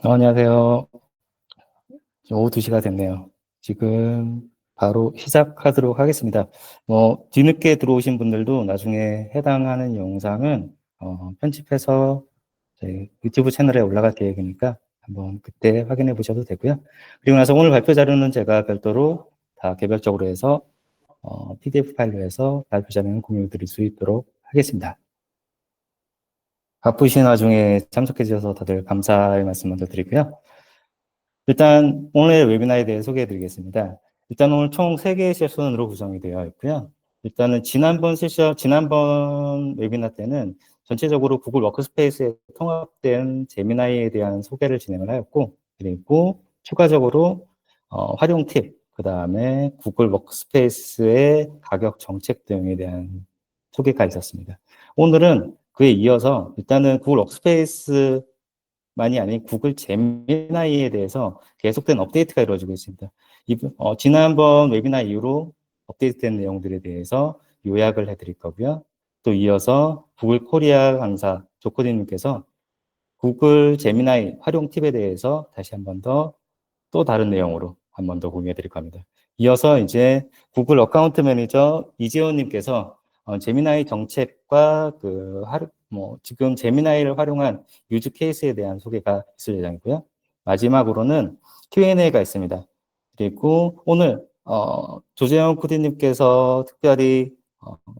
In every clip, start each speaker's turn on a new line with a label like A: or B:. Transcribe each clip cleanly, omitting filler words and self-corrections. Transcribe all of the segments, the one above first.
A: 안녕하세요. 오후 2시가 됐네요. 지금 바로 시작하도록 하겠습니다. 뒤늦게 들어오신 분들도 나중에 해당하는 영상은 편집해서 저희 유튜브 채널에 올라갈 계획이니까 한번 그때 확인해 보셔도 되고요. 그리고 나서 오늘 발표 자료는 제가 별도로 다 개별적으로 해서 PDF 파일로 해서 발표 자료는 공유 드릴 수 있도록 하겠습니다. 바쁘신 와중에 참석해 주셔서 다들 감사의 말씀 먼저 드리고요. 일단 오늘 웨비나에 대해 소개해 드리겠습니다. 일단 오늘 총 3개의 세션으로 구성이 되어 있고요. 일단은 지난번 웨비나 때는 전체적으로 구글 워크스페이스에 통합된 제미나이에 대한 소개를 진행을 하였고, 그리고 추가적으로 활용 팁, 그 다음에 구글 워크스페이스의 가격 정책 등에 대한 소개가 있었습니다. 오늘은 그에 이어서 일단은 구글 워크스페이스 만이 아닌 구글 제미나이에 대해서 계속된 업데이트가 이루어지고 있습니다. 지난번 웨비나 이후로 업데이트된 내용들에 대해서 요약을 해드릴 거고요. 또 이어서 구글 코리아 강사 조코디님께서 구글 제미나이 활용 팁에 대해서 다시 한 번 더 또 다른 내용으로 한 번 더 공유해 드릴 겁니다. 이어서 이제 구글 어카운트 매니저 이재호님께서 제미나이 정책과 지금 제미나이를 활용한 유즈 케이스에 대한 소개가 있을 예정이고요. 마지막으로는 Q&A가 있습니다. 그리고 오늘 조재영 코디님께서 특별히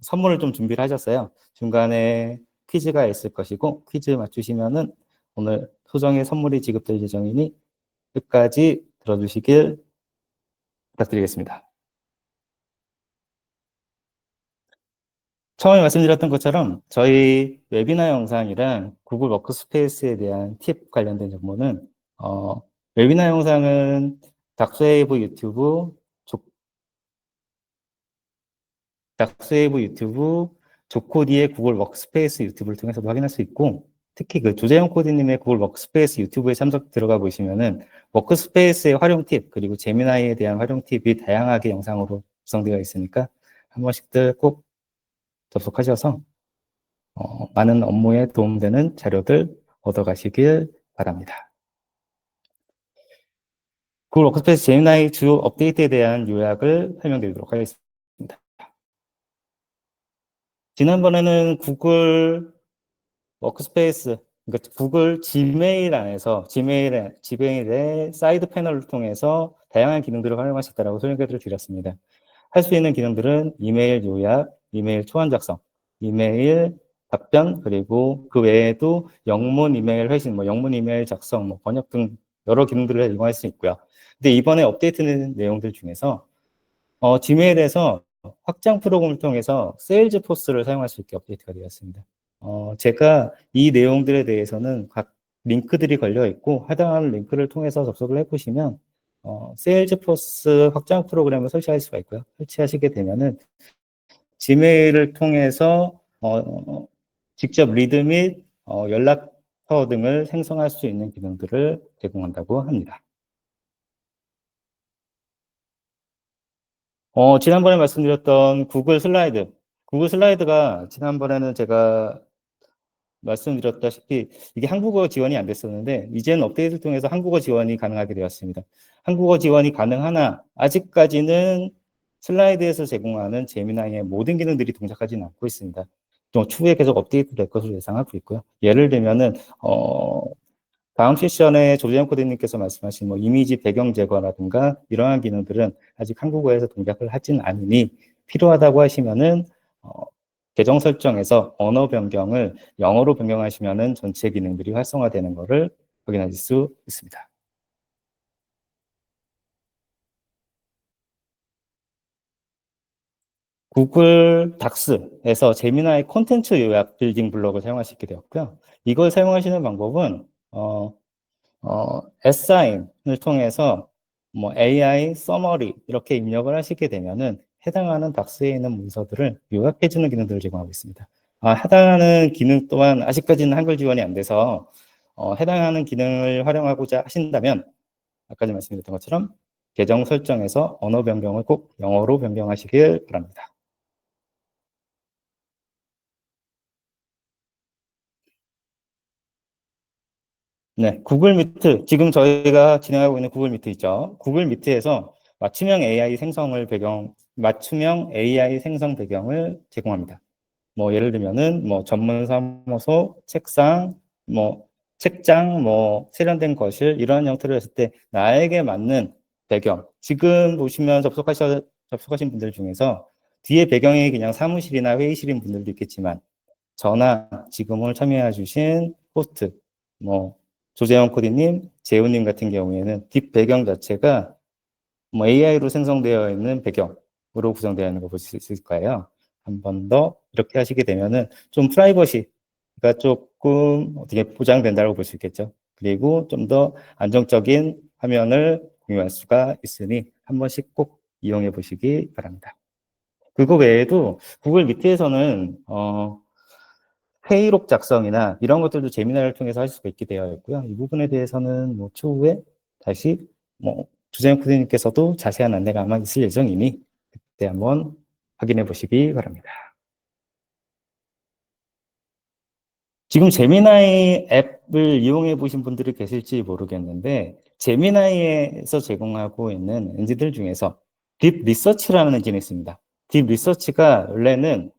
A: 선물을 좀 준비를 하셨어요. 중간에 퀴즈가 있을 것이고 퀴즈 맞추시면은 오늘 소정의 선물이 지급될 예정이니 끝까지 들어주시길 부탁드리겠습니다. 처음에 말씀드렸던 것처럼 저희 웨비나 영상이랑 구글 워크스페이스에 대한 팁 관련된 정보는 웨비나 영상은 닥스웨이브 유튜브, 닥스웨이브 유튜브, 조코디의 구글 워크스페이스 유튜브를 통해서도 확인할 수 있고, 특히 그 조재영 코디님의 구글 워크스페이스 유튜브에 참석 들어가 보시면은 워크스페이스의 활용 팁, 그리고 제미나이에 대한 활용 팁이 다양하게 영상으로 구성되어 있으니까 한 번씩들 꼭 접속하셔서 많은 업무에 도움되는 자료들 얻어가시길 바랍니다. 구글 워크스페이스 제미나이 주요 업데이트에 대한 요약을 설명드리도록 하겠습니다. 지난번에는 구글 워크스페이스, 그러니까 구글 지메일 안에서 지메일의 사이드 패널을 통해서 다양한 기능들을 활용하셨다라고 설명을 드렸습니다. 할 수 있는 기능들은 이메일 요약, 이메일 초안 작성, 이메일 답변, 그리고 그 외에도 영문 이메일 회신, 영문 이메일 작성, 번역 등 여러 기능들을 이용할 수 있고요. 근데 이번에 업데이트된 내용들 중에서 지메일에서 확장 프로그램을 통해서 세일즈 포스를 사용할 수 있게 업데이트가 되었습니다. 제가 이 내용들에 대해서는 각 링크들이 걸려 있고 해당하는 링크를 통해서 접속을 해보시면 세일즈 포스 확장 프로그램을 설치할 수가 있고요. 설치하시게 되면은 지메일을 통해서 직접 리드 및 연락처 등을 생성할 수 있는 기능들을 제공한다고 합니다. 지난번에 말씀드렸던 구글 슬라이드가 지난번에는 제가 말씀드렸다시피 이게 한국어 지원이 안 됐었는데 이제는 업데이트를 통해서 한국어 지원이 가능하게 되었습니다. 한국어 지원이 가능하나 아직까지는 슬라이드에서 제공하는 제미나이의 모든 기능들이 동작하지는 않고 있습니다. 또 추후에 계속 업데이트 될 것으로 예상하고 있고요. 예를 들면은 다음 세션에 조재현 코디님께서 말씀하신 이미지 배경 제거라든가 이러한 기능들은 아직 한국어에서 동작을 하진 않으니 필요하다고 하시면은 계정 설정에서 언어 변경을 영어로 변경하시면은 전체 기능들이 활성화되는 것을 확인하실 수 있습니다. 구글 닥스에서 제미나이 콘텐츠 요약 빌딩 블록을 사용할 수 있게 되었고요. 이걸 사용하시는 방법은 S사인을 통해서 AI 서머리 이렇게 입력을 하시게 되면은 해당하는 닥스에 있는 문서들을 요약해주는 기능들을 제공하고 있습니다. 해당하는 기능 또한 아직까지는 한글 지원이 안 돼서 해당하는 기능을 활용하고자 하신다면 아까 말씀드렸던 것처럼 계정 설정에서 언어 변경을 꼭 영어로 변경하시길 바랍니다. 네, 구글 미트, 지금 저희가 진행하고 있는 구글 미트 있죠. 구글 미트에서 맞춤형 AI 생성 배경을 제공합니다. 뭐 예를 들면은 뭐 전문 사무소, 책상, 뭐 책장, 뭐 세련된 거실 이런 형태로 했을 때 나에게 맞는 배경. 지금 보시면 접속하신 분들 중에서 뒤에 배경이 그냥 사무실이나 회의실인 분들도 있겠지만 저나 지금 오늘 참여해 주신 호스트, 뭐 조재영 코디님, 재훈님 같은 경우에는 뒷 배경 자체가 뭐 AI로 생성되어 있는 배경으로 구성되어 있는 거 볼 수 있을 거예요. 한 번 더 이렇게 하시게 되면은 좀 프라이버시가 조금 어떻게 보장된다고 볼 수 있겠죠. 그리고 좀 더 안정적인 화면을 공유할 수가 있으니 한 번씩 꼭 이용해 보시기 바랍니다. 그거 외에도 구글 미트에서는 회의록 작성이나 이런 것들도 제미나이를 통해서 할 수가 있게 되어 있고요. 이 부분에 대해서는 뭐 추후에 다시 뭐 주재영 부장님께서도 자세한 안내가 아마 있을 예정이니 그때 한번 확인해 보시기 바랍니다. 지금 제미나이 앱을 이용해 보신 분들이 계실지 모르겠는데 제미나이에서 제공하고 있는 엔진들 중에서 딥 리서치라는 엔진이 있습니다. 딥 리서치가 원래는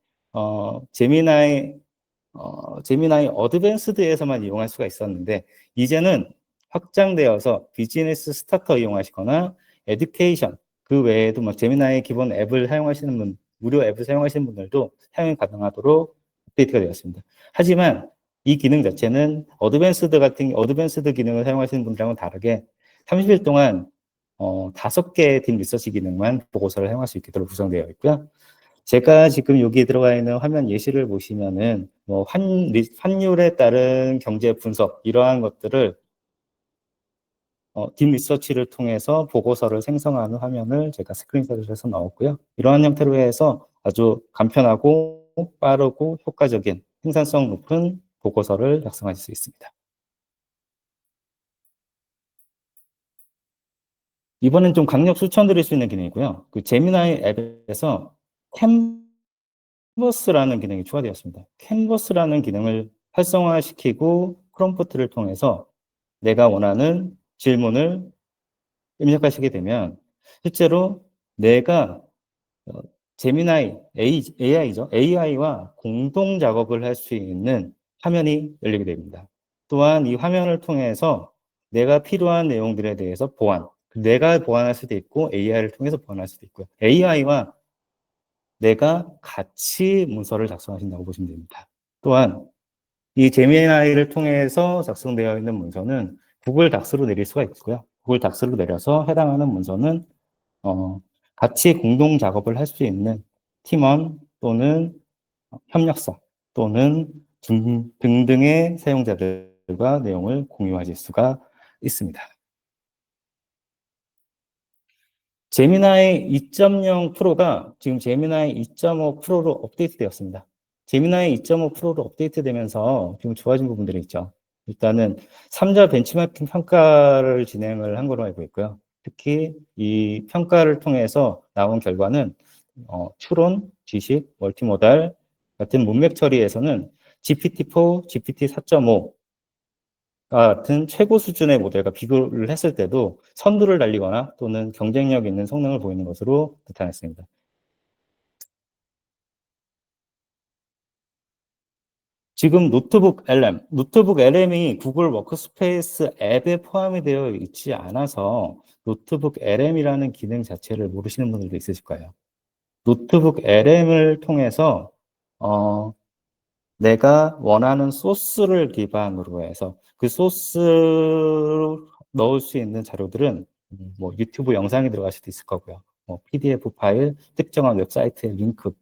A: 제미나이 어드밴스드에서만 이용할 수가 있었는데 이제는 확장되어서 비즈니스 스타터 이용하시거나 에듀케이션 그 외에도 뭐 제미나이 기본 앱을 사용하시는 분, 무료 앱을 사용하시는 분들도 사용이 가능하도록 업데이트가 되었습니다. 하지만 이 기능 자체는 어드밴스드 기능을 사용하시는 분들하고는 다르게 30일 동안 5개의 딥 리서치 기능만 보고서를 사용할 수 있도록 구성되어 있고요. 제가 지금 여기 들어가 있는 화면 예시를 보시면은 뭐 환율에 따른 경제 분석 이러한 것들을 딥 리서치를 통해서 보고서를 생성하는 화면을 제가 스크린샷을 해서 넣었고요. 이러한 형태로 해서 아주 간편하고 빠르고 효과적인 생산성 높은 보고서를 작성하실 수 있습니다. 이번엔 좀 강력 추천드릴 수 있는 기능이고요. 그 제미나이 앱에서 캔버스라는 기능이 추가되었습니다. 캔버스라는 기능을 활성화시키고 프롬프트를 통해서 내가 원하는 질문을 입력하시게 되면 실제로 내가 제미나이 AI죠. AI와 공동 작업을 할 수 있는 화면이 열리게 됩니다. 또한 이 화면을 통해서 내가 필요한 내용들에 대해서 내가 보완할 수도 있고 AI를 통해서 보완할 수도 있고요. AI와 내가 같이 문서를 작성하신다고 보시면 됩니다. 또한 이 제미나이를 통해서 작성되어 있는 문서는 구글 닥스로 내릴 수가 있고요. 구글 닥스로 내려서 해당하는 문서는 어, 같이 공동 작업을 할 수 있는 팀원 또는 협력사 또는 등등의 사용자들과 내용을 공유하실 수가 있습니다. 제미나이 2.0 프로가 지금 제미나이 2.5 프로로 업데이트 되었습니다. 제미나이 2.5 프로로 업데이트 되면서 좀 좋아진 부분들이 있죠. 일단은 3자 벤치마킹 평가를 진행을 한 걸로 알고 있고요. 특히 이 평가를 통해서 나온 결과는 추론, 지식, 멀티모달 같은 문맥 처리에서는 GPT-4, GPT-4.5 같은 최고 수준의 모델과 비교를 했을 때도 선두를 달리거나 또는 경쟁력 있는 성능을 보이는 것으로 나타났습니다. 지금 노트북 LM이 구글 워크스페이스 앱에 포함이 되어 있지 않아서 노트북 LM이라는 기능 자체를 모르시는 분들도 있으실 거예요. 노트북 LM을 통해서 어, 내가 원하는 소스를 기반으로 해서 그 소스로 넣을 수 있는 자료들은 뭐 유튜브 영상이 들어갈 수도 있을 거고요. 뭐 PDF 파일, 특정한 웹사이트의 링크,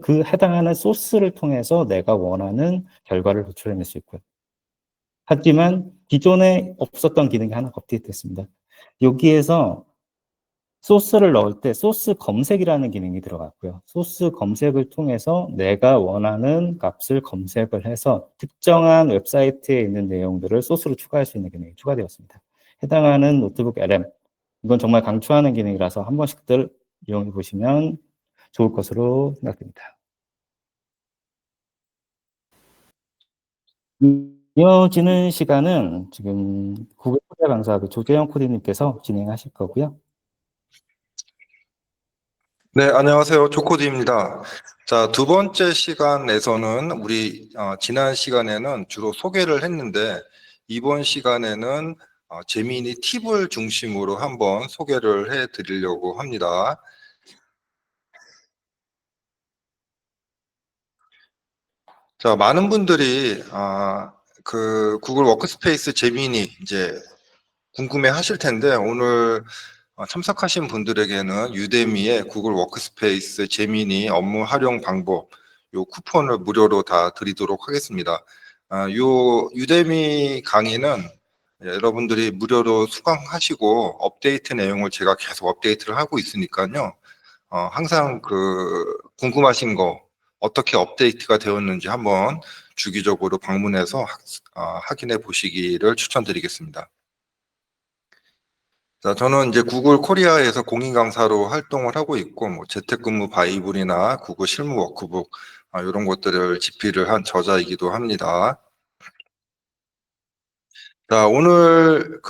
A: 그 해당하는 소스를 통해서 내가 원하는 결과를 도출해낼 수 있고요. 하지만 기존에 없었던 기능이 하나 업데이트됐습니다. 여기에서 소스를 넣을 때 소스 검색이라는 기능이 들어갔고요. 소스 검색을 통해서 내가 원하는 값을 검색을 해서 특정한 웹사이트에 있는 내용들을 소스로 추가할 수 있는 기능이 추가되었습니다. 해당하는 노트북 LM, 이건 정말 강추하는 기능이라서 한 번씩들 이용해 보시면 좋을 것으로 생각됩니다. 이어지는 시간은 지금 구글 코리아 강사 조재영 코디님께서 진행하실 거고요.
B: 네, 안녕하세요. 조코디입니다. 자, 두 번째 시간에서는 우리 지난 시간에는 주로 소개를 했는데 이번 시간에는 재미있는 팁을 중심으로 한번 소개를 해 드리려고 합니다. 자, 많은 분들이 그 구글 워크스페이스 재미니 이제 궁금해 하실 텐데 오늘 참석하신 분들에게는 유데미의 구글 워크스페이스 재미니 업무 활용 방법 요 쿠폰을 무료로 다 드리도록 하겠습니다. 요 유데미 강의는 여러분들이 무료로 수강하시고 업데이트 내용을 제가 계속 업데이트를 하고 있으니까요. 항상 그 궁금하신 거 어떻게 업데이트가 되었는지 한번 주기적으로 방문해서 확인해 보시기를 추천드리겠습니다. 자, 저는 이제 구글 코리아에서 공인 강사로 활동을 하고 있고, 뭐 재택근무 바이블이나 구글 실무 워크북 이런 것들을 집필을 한 저자이기도 합니다. 자, 오늘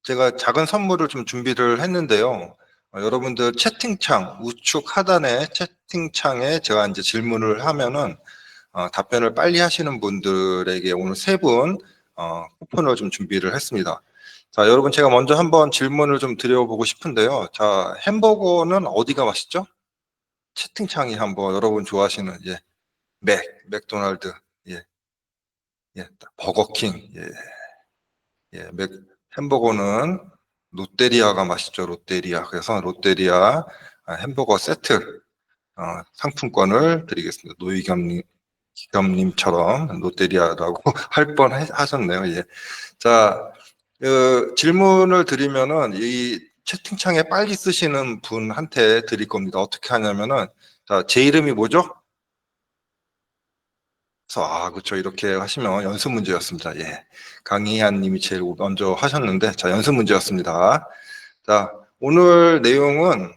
B: 제가 작은 선물을 좀 준비를 했는데요. 여러분들 채팅창 우측 하단에 채팅창에 제가 이제 질문을 하면은 답변을 빨리 하시는 분들에게 오늘 세 분 쿠폰을 좀 준비를 했습니다. 자, 여러분 제가 먼저 한번 질문을 좀 드려보고 싶은데요. 자, 햄버거는 어디가 맛있죠? 채팅창이 한번 여러분 좋아하시는 맥도날드, 예, 예, 버거킹, 햄버거는 롯데리아가 맛있죠. 롯데리아. 그래서 롯데리아 햄버거 세트 상품권을 드리겠습니다. 노이겸님처럼 롯데리아라고 할 뻔 하셨네요. 예. 자, 질문을 드리면은 이 채팅창에 빨리 쓰시는 분한테 드릴 겁니다. 어떻게 하냐면은 자, 제 이름이 뭐죠? 그래서 그렇죠. 이렇게 하시면 연습 문제였습니다. 예. 강희한 님이 제일 먼저 하셨는데 자, 연습 문제였습니다. 자, 오늘 내용은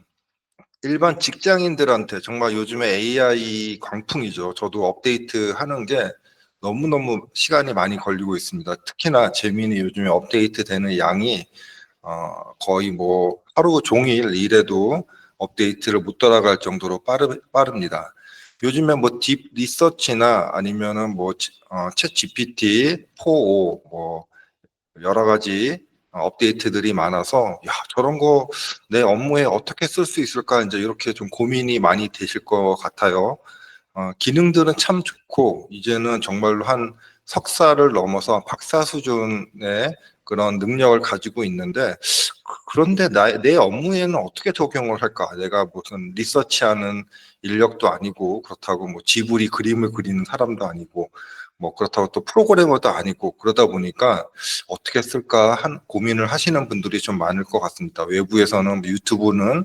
B: 일반 직장인들한테 정말 요즘에 AI 광풍이죠. 저도 업데이트 하는 게 너무너무 시간이 많이 걸리고 있습니다. 특히나 재민이 요즘에 업데이트 되는 양이 거의 뭐 하루 종일 일해도 업데이트를 못 따라갈 정도로 빠릅니다. 요즘에 뭐 딥 리서치나 아니면은 챗 GPT 4o 뭐 여러 가지 업데이트들이 많아서 야, 저런 거 내 업무에 어떻게 쓸 수 있을까 이제 이렇게 좀 고민이 많이 되실 것 같아요. 기능들은 참 좋고 이제는 정말로 한 석사를 넘어서 박사 수준의 그런 능력을 가지고 있는데 그런데 내 업무에는 어떻게 적용을 할까? 내가 무슨 리서치하는 인력도 아니고 그렇다고 뭐 지브리 그림을 그리는 사람도 아니고 뭐 그렇다고 또 프로그래머도 아니고 그러다 보니까 어떻게 쓸까 한 고민을 하시는 분들이 좀 많을 것 같습니다. 외부에서는 유튜브는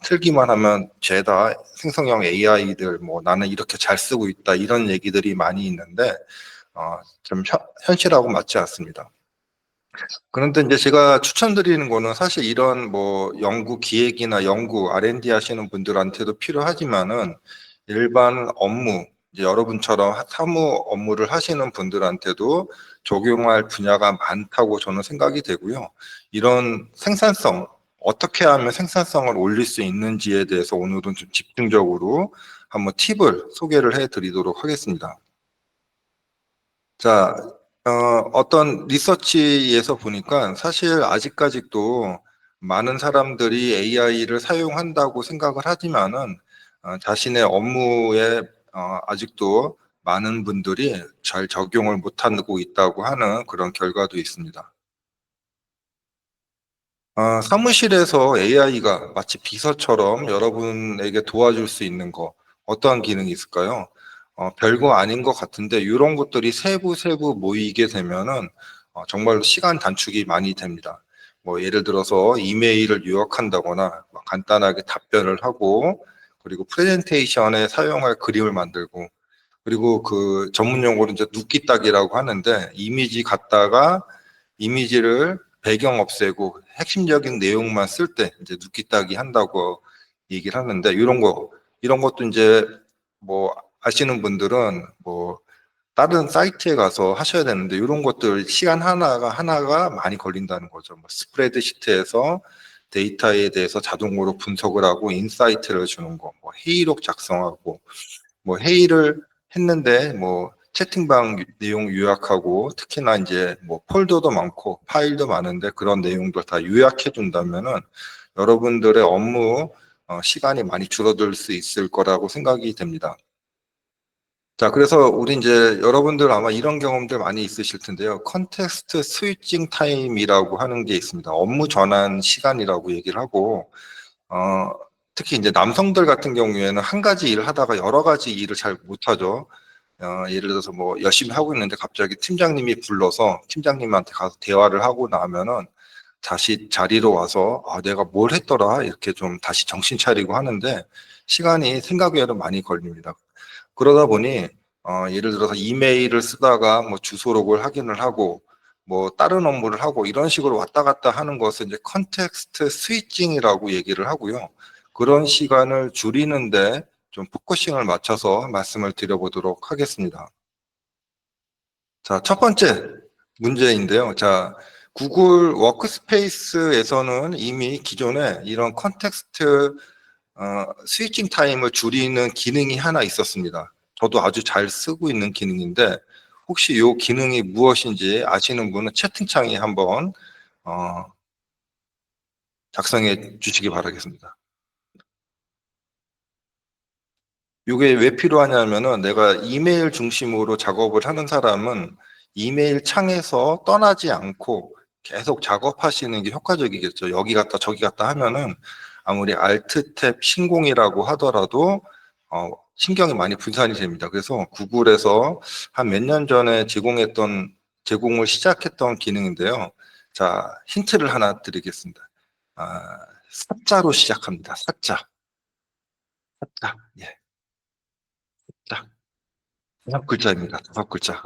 B: 틀기만 하면 죄다 생성형 AI들 뭐 나는 이렇게 잘 쓰고 있다 이런 얘기들이 많이 있는데 좀 현실하고 맞지 않습니다. 그런데 이제 제가 추천드리는 거는 사실 이런 뭐 연구 기획이나 연구 R&D 하시는 분들한테도 필요하지만은 일반 업무 이제 여러분처럼 사무 업무를 하시는 분들한테도 적용할 분야가 많다고 저는 생각이 되고요. 이런 생산성 어떻게 하면 생산성을 올릴 수 있는지에 대해서 오늘은 좀 집중적으로 한번 팁을 소개를 해 드리도록 하겠습니다. 자, 어떤 리서치에서 보니까 사실 아직까지도 많은 사람들이 AI를 사용한다고 생각을 하지만은 자신의 업무에 아직도 많은 분들이 잘 적용을 못하고 있다고 하는 그런 결과도 있습니다. 사무실에서 AI가 마치 비서처럼 여러분에게 도와줄 수 있는 거, 어떠한 기능이 있을까요? 별거 아닌 것 같은데, 이런 것들이 세부 세부 모이게 되면은, 정말로 시간 단축이 많이 됩니다. 뭐, 예를 들어서 이메일을 요약한다거나, 간단하게 답변을 하고, 그리고 프레젠테이션에 사용할 그림을 만들고, 그리고 그 전문 용어로 이제 눕기딱이라고 하는데, 이미지 갖다가 이미지를 배경 없애고 핵심적인 내용만 쓸 때 이제 눕기딱이 한다고 얘기를 하는데 이런 것도 이제 뭐 아시는 분들은 뭐 다른 사이트에 가서 하셔야 되는데 이런 것들 시간 하나가 많이 걸린다는 거죠. 뭐 스프레드시트에서 데이터에 대해서 자동으로 분석을 하고 인사이트를 주는 거, 뭐 회의록 작성하고, 뭐 회의를 했는데 뭐 채팅방 내용 요약하고, 특히나 이제 뭐 폴더도 많고 파일도 많은데 그런 내용들 다 요약해 준다면은 여러분들의 업무 시간이 많이 줄어들 수 있을 거라고 생각이 됩니다. 자, 그래서 우리 이제 여러분들 아마 이런 경험들 많이 있으실 텐데요. 컨텍스트 스위칭 타임이라고 하는 게 있습니다. 업무 전환 시간이라고 얘기를 하고, 어, 특히 이제 남성들 같은 경우에는 한 가지 일을 하다가 여러 가지 일을 잘 못하죠. 예를 들어서 뭐 열심히 하고 있는데 갑자기 팀장님이 불러서 팀장님한테 가서 대화를 하고 나면은 다시 자리로 와서 내가 뭘 했더라 이렇게 좀 다시 정신 차리고 하는데 시간이 생각 외로 많이 걸립니다. 그러다 보니 예를 들어서 이메일을 쓰다가 뭐 주소록을 확인을 하고 뭐 다른 업무를 하고 이런 식으로 왔다 갔다 하는 것을 이제 컨텍스트 스위칭이라고 얘기를 하고요. 그런 시간을 줄이는데 좀 포커싱을 맞춰서 말씀을 드려보도록 하겠습니다. 자, 첫 번째 문제인데요. 자, 구글 워크스페이스에서는 이미 기존에 이런 컨텍스트 스위칭 타임을 줄이는 기능이 하나 있었습니다. 저도 아주 잘 쓰고 있는 기능인데 혹시 이 기능이 무엇인지 아시는 분은 채팅창에 한번 작성해 주시기 바라겠습니다. 이게 왜 필요하냐면은 내가 이메일 중심으로 작업을 하는 사람은 이메일 창에서 떠나지 않고 계속 작업하시는 게 효과적이겠죠. 여기 갔다 저기 갔다 하면은 아무리 Alt 탭 신공이라고 하더라도 신경이 많이 분산이 됩니다. 그래서 구글에서 한 몇 년 전에 제공을 시작했던 기능인데요. 자, 힌트를 하나 드리겠습니다. 사자로 시작합니다. 사자. 사자. 예. 자, 5글자입니다. 5글자.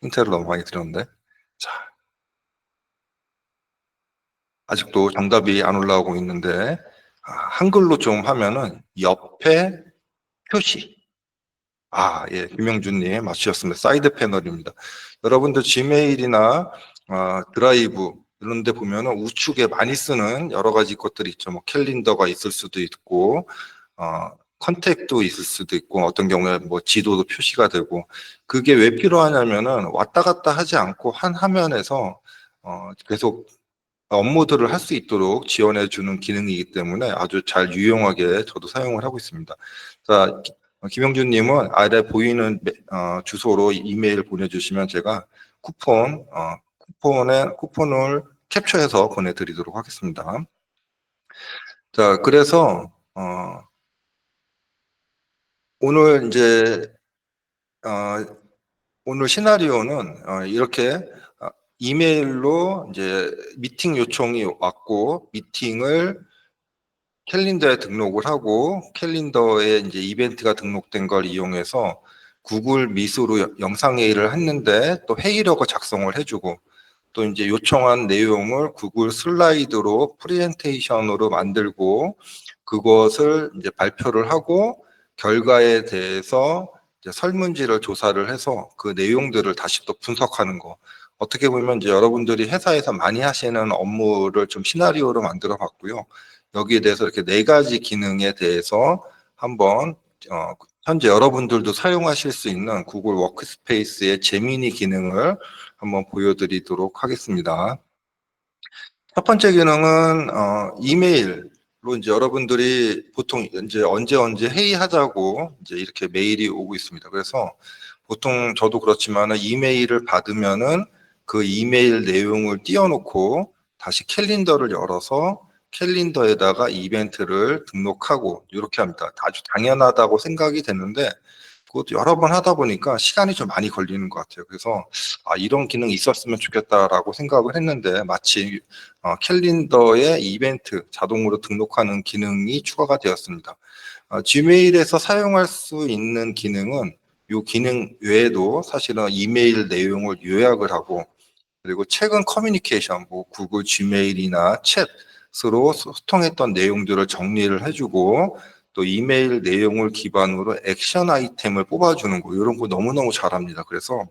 B: 힌트를 너무 많이 드렸는데. 자, 아직도 정답이 안 올라오고 있는데, 한글로 좀 하면은 옆에 표시. 예, 김영준님 맞추셨습니다. 사이드 패널입니다. 여러분들 지메일이나 드라이브 이런 데 보면은 우측에 많이 쓰는 여러 가지 것들이 있죠. 뭐 캘린더가 있을 수도 있고, 컨택도 있을 수도 있고, 어떤 경우에 뭐 지도도 표시가 되고, 그게 왜 필요하냐면은 왔다 갔다 하지 않고 한 화면에서 계속 업무들을 할 수 있도록 지원해 주는 기능이기 때문에 아주 잘 유용하게 저도 사용을 하고 있습니다. 자, 김영준님은 아래 보이는 주소로 이메일 보내주시면 제가 쿠폰을 캡처해서 보내드리도록 하겠습니다. 자, 그래서 오늘 이제 오늘 시나리오는 이렇게 이메일로 이제 미팅 요청이 왔고 미팅을 캘린더에 등록을 하고 캘린더에 이제 이벤트가 등록된 걸 이용해서 구글 미스로 영상 회의를 했는데 또 회의록을 작성을 해주고 또 이제 요청한 내용을 구글 슬라이드로 프레젠테이션으로 만들고 그것을 이제 발표를 하고 결과에 대해서 이제 설문지를 조사를 해서 그 내용들을 다시 또 분석하는 거. 어떻게 보면 이제 여러분들이 회사에서 많이 하시는 업무를 좀 시나리오로 만들어 봤고요. 여기에 대해서 이렇게 4가지 기능에 대해서 한번 현재 여러분들도 사용하실 수 있는 구글 워크스페이스의 제미니 기능을 한번 보여드리도록 하겠습니다. 첫 번째 기능은 이메일로 이제 여러분들이 보통 이제 언제 회의하자고 이제 이렇게 메일이 오고 있습니다. 그래서 보통 저도 그렇지만 이메일을 받으면은 그 이메일 내용을 띄워놓고 다시 캘린더를 열어서 캘린더에다가 이벤트를 등록하고 이렇게 합니다. 아주 당연하다고 생각이 됐는데 그것도 여러 번 하다 보니까 시간이 좀 많이 걸리는 것 같아요. 그래서 이런 기능이 있었으면 좋겠다라고 생각을 했는데 마치 캘린더에 이벤트 자동으로 등록하는 기능이 추가가 되었습니다. 지메일에서 사용할 수 있는 기능은 이 기능 외에도 사실은 이메일 내용을 요약을 하고 그리고 최근 커뮤니케이션, 뭐 구글 지메일이나 챗으로 소통했던 내용들을 정리를 해주고 또 이메일 내용을 기반으로 액션 아이템을 뽑아주는 거, 이런 거 너무너무 잘합니다. 그래서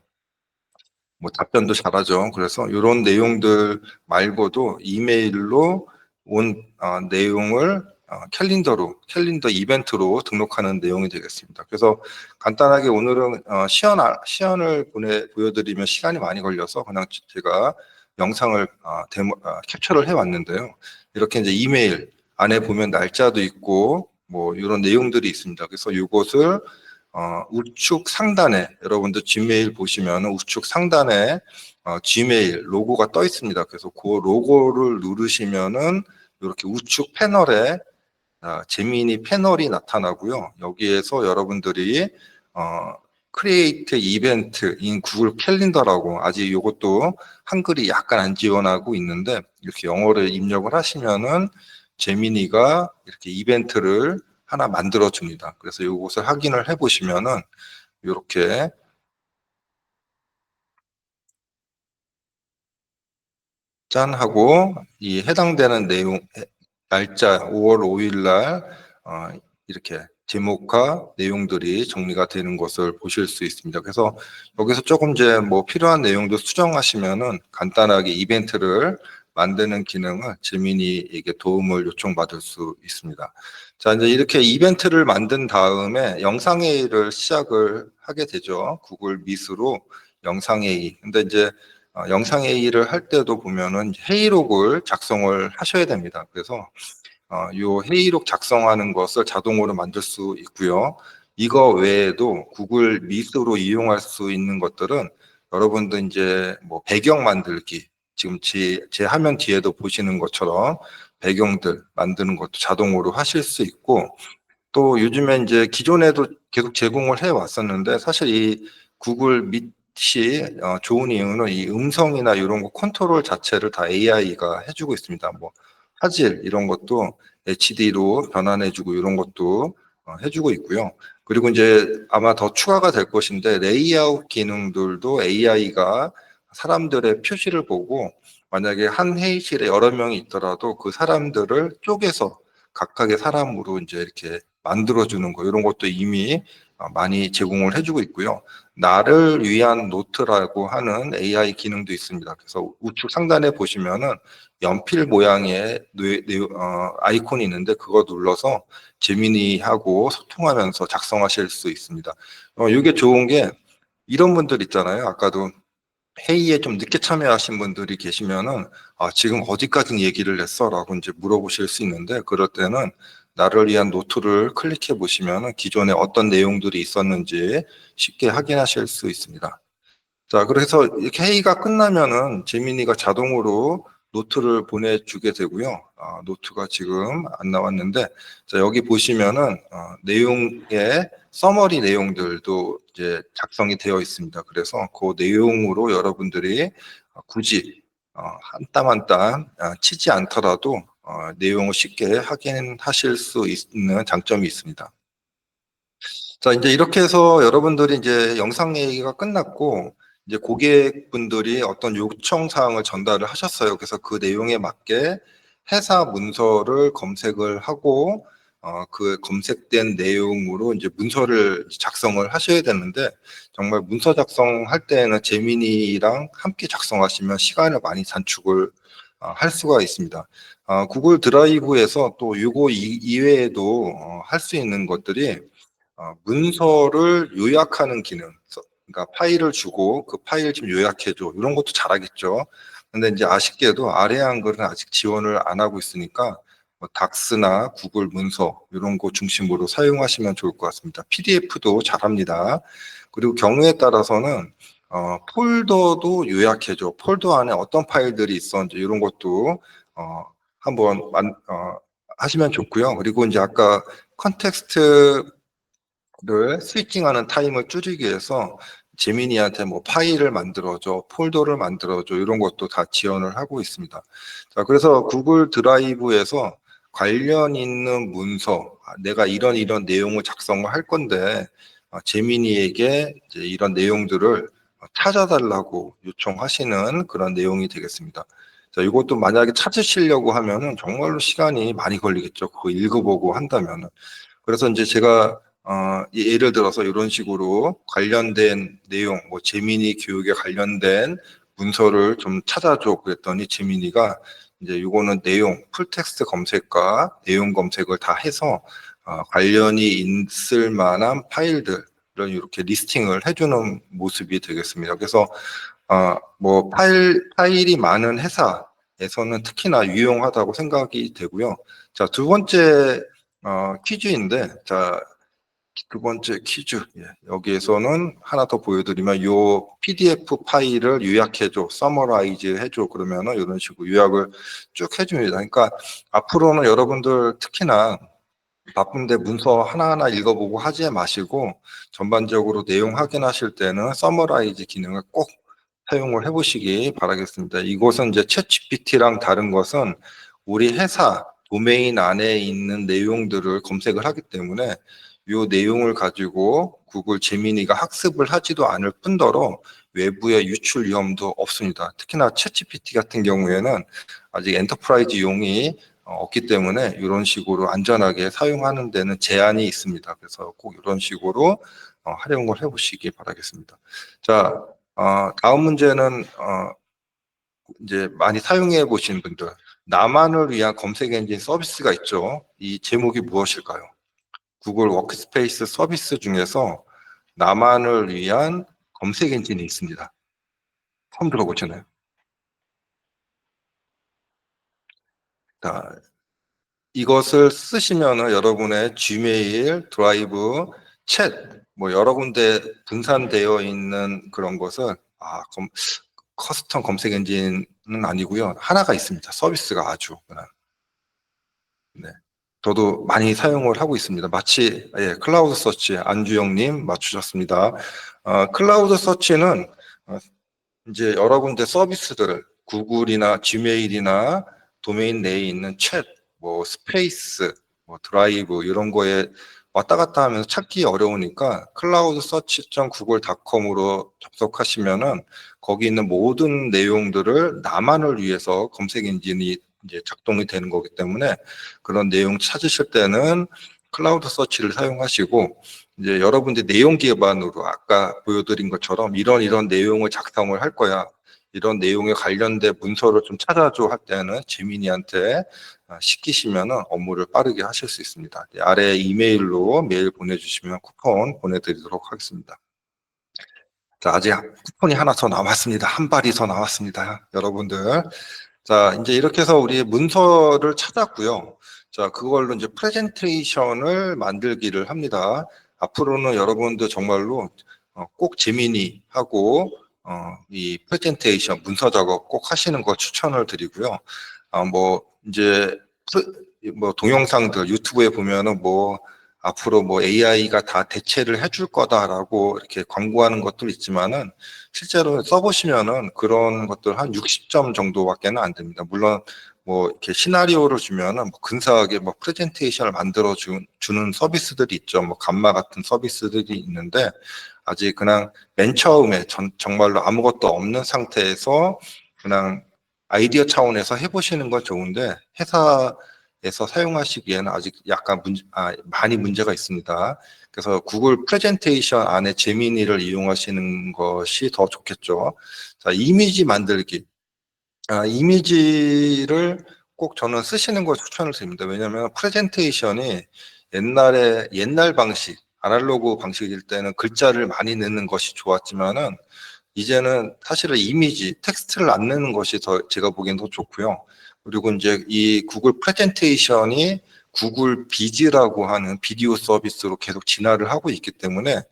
B: 뭐 답변도 잘하죠. 그래서 이런 내용들 말고도 이메일로 온 내용을 캘린더 이벤트로 등록하는 내용이 되겠습니다. 그래서 간단하게 오늘은 시연을 보여드리면 시간이 많이 걸려서 그냥 제가 영상을 캡처를 해왔는데요. 이렇게 이제 이메일 안에 보면 날짜도 있고 뭐 이런 내용들이 있습니다. 그래서 이것을 우측 상단에 여러분들 지메일 보시면 우측 상단에 지메일 로고가 떠 있습니다. 그래서 그 로고를 누르시면은 이렇게 우측 패널에 제미니 패널이 나타나고요. 여기에서 여러분들이 크리에이트 이벤트 인 구글 캘린더라고, 아직 이것도 한글이 약간 안 지원하고 있는데 이렇게 영어를 입력을 하시면은 제미니가 이렇게 이벤트를 하나 만들어 줍니다. 그래서 이것을 확인을 해 보시면은 이렇게 짠 하고 이 해당되는 내용 날짜 5월 5일 날 이렇게 제목과 내용들이 정리가 되는 것을 보실 수 있습니다. 그래서 여기서 조금 이제 뭐 필요한 내용도 수정하시면은 간단하게 이벤트를 만드는 기능을 제미니에게 도움을 요청받을 수 있습니다. 자, 이제 이렇게 이벤트를 만든 다음에 영상회의를 시작을 하게 되죠. 구글 미트로 영상회의. 근데 이제 영상회의를 할 때도 보면은 회의록을 작성을 하셔야 됩니다. 그래서 요 회의록 작성하는 것을 자동으로 만들 수 있고요. 이거 외에도 구글 미트로 이용할 수 있는 것들은 여러분들 이제 뭐 배경 만들기, 지금 제 화면 뒤에도 보시는 것처럼 배경들 만드는 것도 자동으로 하실 수 있고, 또 요즘에 이제 기존에도 계속 제공을 해 왔었는데 사실 이 구글 미트이 좋은 이유는 이 음성이나 이런 거 컨트롤 자체를 다 AI가 해주고 있습니다. 뭐 화질 이런 것도 HD로 변환해주고 이런 것도 해주고 있고요. 그리고 이제 아마 더 추가가 될 것인데 레이아웃 기능들도 AI가 사람들의 표시를 보고 만약에 한 회의실에 여러 명이 있더라도 그 사람들을 쪼개서 각각의 사람으로 이제 이렇게 만들어주는 거, 이런 것도 이미 많이 제공을 해주고 있고요. 나를 위한 노트라고 하는 AI 기능도 있습니다. 그래서 우측 상단에 보시면은 연필 모양의 아이콘이 있는데 그거 눌러서 제미니하고 소통하면서 작성하실 수 있습니다. 이게 좋은 게 이런 분들 있잖아요. 아까도 회의에 좀 늦게 참여하신 분들이 계시면은 지금 어디까지 얘기를 했어라고 이제 물어보실 수 있는데, 그럴 때는 나를 위한 노트를 클릭해 보시면은 기존에 어떤 내용들이 있었는지 쉽게 확인하실 수 있습니다. 자, 그래서 이렇게 회의가 끝나면은 제미니가 자동으로 노트를 보내주게 되고요. 노트가 지금 안 나왔는데, 자, 여기 보시면은 내용의 서머리 내용들도 이제 작성이 되어 있습니다. 그래서 그 내용으로 여러분들이 굳이 한 땀 한 땀 치지 않더라도 내용을 쉽게 확인하실 수 있는 장점이 있습니다. 자, 이제 이렇게 해서 여러분들이 이제 영상 얘기가 끝났고, 이제 고객분들이 어떤 요청 사항을 전달을 하셨어요. 그래서 그 내용에 맞게 회사 문서를 검색을 하고, 그 검색된 내용으로 이제 문서를 작성을 하셔야 되는데, 정말 문서 작성할 때에는 제미니랑 함께 작성하시면 시간을 많이 단축을 할 수가 있습니다. 구글 드라이브에서 또 이거 이외에도 할 수 있는 것들이 문서를 요약하는 기능, 그러니까 파일을 주고 그 파일 좀 요약해줘, 이런 것도 잘하겠죠. 근데 이제 아쉽게도 아래 한글은 아직 지원을 안 하고 있으니까 뭐 닥스나 구글 문서 이런 거 중심으로 사용하시면 좋을 것 같습니다. PDF도 잘합니다. 그리고 경우에 따라서는 폴더도 요약해줘, 폴더 안에 어떤 파일들이 있었는지 이런 것도 한번 하시면 좋고요. 그리고 이제 아까 컨텍스트 를 스위칭하는 타임을 줄이기 위해서 제미니한테 뭐 파일을 만들어줘, 폴더를 만들어줘, 이런 것도 다 지원을 하고 있습니다. 자, 그래서 구글 드라이브에서 관련 있는 문서, 내가 이런 내용을 작성을 할 건데 제미니에게 이제 이런 내용들을 찾아달라고 요청하시는 그런 내용이 되겠습니다. 자, 이것도 만약에 찾으시려고 하면은 정말로 시간이 많이 걸리겠죠. 그거 읽어보고 한다면은. 그래서 이제 제가 예를 들어서 이런 식으로 관련된 내용, 뭐 재민이 교육에 관련된 문서를 좀 찾아줘 그랬더니 재민이가 이제 요거는 내용, 풀텍스트 검색과 내용 검색을 다 해서 관련이 있을 만한 파일들을 이렇게 리스팅을 해주는 모습이 되겠습니다. 그래서 뭐 파일이 많은 회사에서는 특히나 유용하다고 생각이 되고요. 자, 두 번째 퀴즈인데, 자, 두 번째 퀴즈. 예, 여기에서는 하나 더 보여드리면, 요 PDF 파일을 요약해줘, 서머라이즈 해줘, 그러면은 이런 식으로 요약을 쭉 해줍니다. 그러니까 앞으로는 여러분들 특히나 바쁜데 문서 하나하나 읽어보고 하지 마시고, 전반적으로 내용 확인하실 때는 서머라이즈 기능을 꼭 사용을 해보시기 바라겠습니다. 이것은 이제 챗GPT랑 다른 것은 우리 회사 도메인 안에 있는 내용들을 검색을 하기 때문에 이 내용을 가지고 구글 제미니가 학습을 하지도 않을 뿐더러 외부의 유출 위험도 없습니다. 특히나 챗GPT 같은 경우에는 아직 엔터프라이즈용이 없기 때문에 이런 식으로 안전하게 사용하는 데는 제한이 있습니다. 그래서 꼭 이런 식으로 활용을 해보시기 바라겠습니다. 자, 다음 문제는 이제 많이 사용해 보신 분들, 나만을 위한 검색 엔진 서비스가 있죠. 이 제목이 무엇일까요? 구글 워크스페이스 서비스 중에서 나만을 위한 검색 엔진이 있습니다. 처음 들어보셨나요? 자, 이것을 쓰시면은 여러분의 지메일, 드라이브, 챗, 뭐 여러 군데 분산되어 있는 그런 것을 커스텀 검색 엔진은 아니고요. 하나가 있습니다. 서비스가 아주 그냥. 네. 저도 많이 사용을 하고 있습니다. 마치 클라우드 서치 안주영님 맞추셨습니다. 클라우드 서치는 이제 여러 군데 서비스들을 구글이나 지메일이나 도메인 내에 있는 챗, 뭐 스페이스, 뭐 드라이브 이런 거에 왔다 갔다 하면서 찾기 어려우니까 클라우드 서치.google.com으로 접속하시면은 거기 있는 모든 내용들을 나만을 위해서 검색 엔진이 이제 작동이 되는 거기 때문에 그런 내용 찾으실 때는 클라우드 서치를 사용하시고 이제 여러분들 내용 기반으로 아까 보여드린 것처럼 이런 내용을 작성을 할 거야. 이런 내용에 관련된 문서를 좀 찾아줘 할 때는 재민이한테 시키시면은 업무를 빠르게 하실 수 있습니다. 아래 이메일로 메일 보내주시면 쿠폰 보내드리도록 하겠습니다. 자, 아직 쿠폰이 하나 더 남았습니다. 한 발이 더 나왔습니다. 여러분들. 자, 이제 이렇게 해서 우리 문서를 찾았고요. 자, 그걸로 이제 프레젠테이션을 만들기를 합니다. 앞으로는 여러분들 정말로 꼭 재미니 하고 이 프레젠테이션 문서 작업 꼭 하시는 거 추천을 드리고요. 뭐 이제 뭐 동영상들 유튜브에 보면은 뭐 앞으로 뭐 AI가 다 대체를 해줄 거다라고 이렇게 광고하는 것도 있지만은 실제로 써보시면은 그런 것들 한 60점 정도밖에는 안 됩니다. 물론 뭐 이렇게 시나리오를 주면은 뭐 근사하게 뭐 프레젠테이션을 만들어 주는 서비스들이 있죠. 뭐 감마 같은 서비스들이 있는데 아직 그냥 맨 처음에 정말로 아무것도 없는 상태에서 그냥 아이디어 차원에서 해보시는 건 좋은데 회사에서 사용하시기에는 아직 약간 많이 문제가 있습니다. 그래서 구글 프레젠테이션 안에 제미니를 이용하시는 것이 더 좋겠죠. 자, 이미지 만들기. 이미지를 꼭 저는 쓰시는 걸 추천을 드립니다. 왜냐하면 프레젠테이션이 옛날 방식, 아날로그 방식일 때는 글자를 많이 넣는 것이 좋았지만은 이제는 사실은 이미지, 텍스트를 안 넣는 것이 더 제가 보기엔 더 좋고요. 그리고 이제 이 구글 프레젠테이션이 구글 비즈라고 하는 비디오 서비스로 계속 진화를 하고 있기 때문에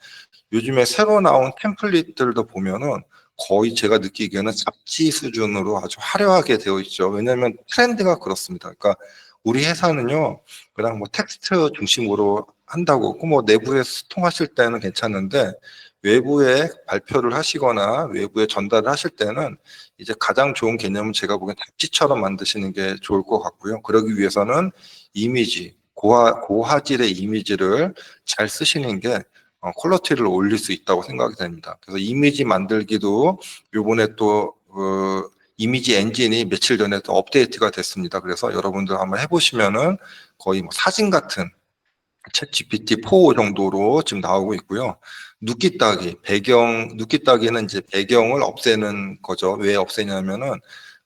B: 요즘에 새로 나온 템플릿들도 보면은 거의 제가 느끼기에는 잡지 수준으로 아주 화려하게 되어 있죠. 왜냐하면 트렌드가 그렇습니다. 그러니까 우리 회사는요, 그냥 뭐 텍스트 중심으로 한다고, 뭐 내부에 소통하실 때는 괜찮은데 외부에 발표를 하시거나 외부에 전달을 하실 때는 이제 가장 좋은 개념은 제가 보기엔 잡지처럼 만드시는 게 좋을 것 같고요. 그러기 위해서는 이미지, 고화질의 이미지를 잘 쓰시는 게 퀄리티를 올릴 수 있다고 생각이 됩니다. 그래서 이미지 만들기도 요번에 또 이미지 엔진이 며칠 전에 또 업데이트가 됐습니다. 그래서 여러분들 한번 해보시면은 거의 뭐 사진 같은 챗 GPT-4 정도로 지금 나오고 있고요. 눕기 따기, 눕기 따기는 이제 배경을 없애는 거죠. 왜 없애냐면은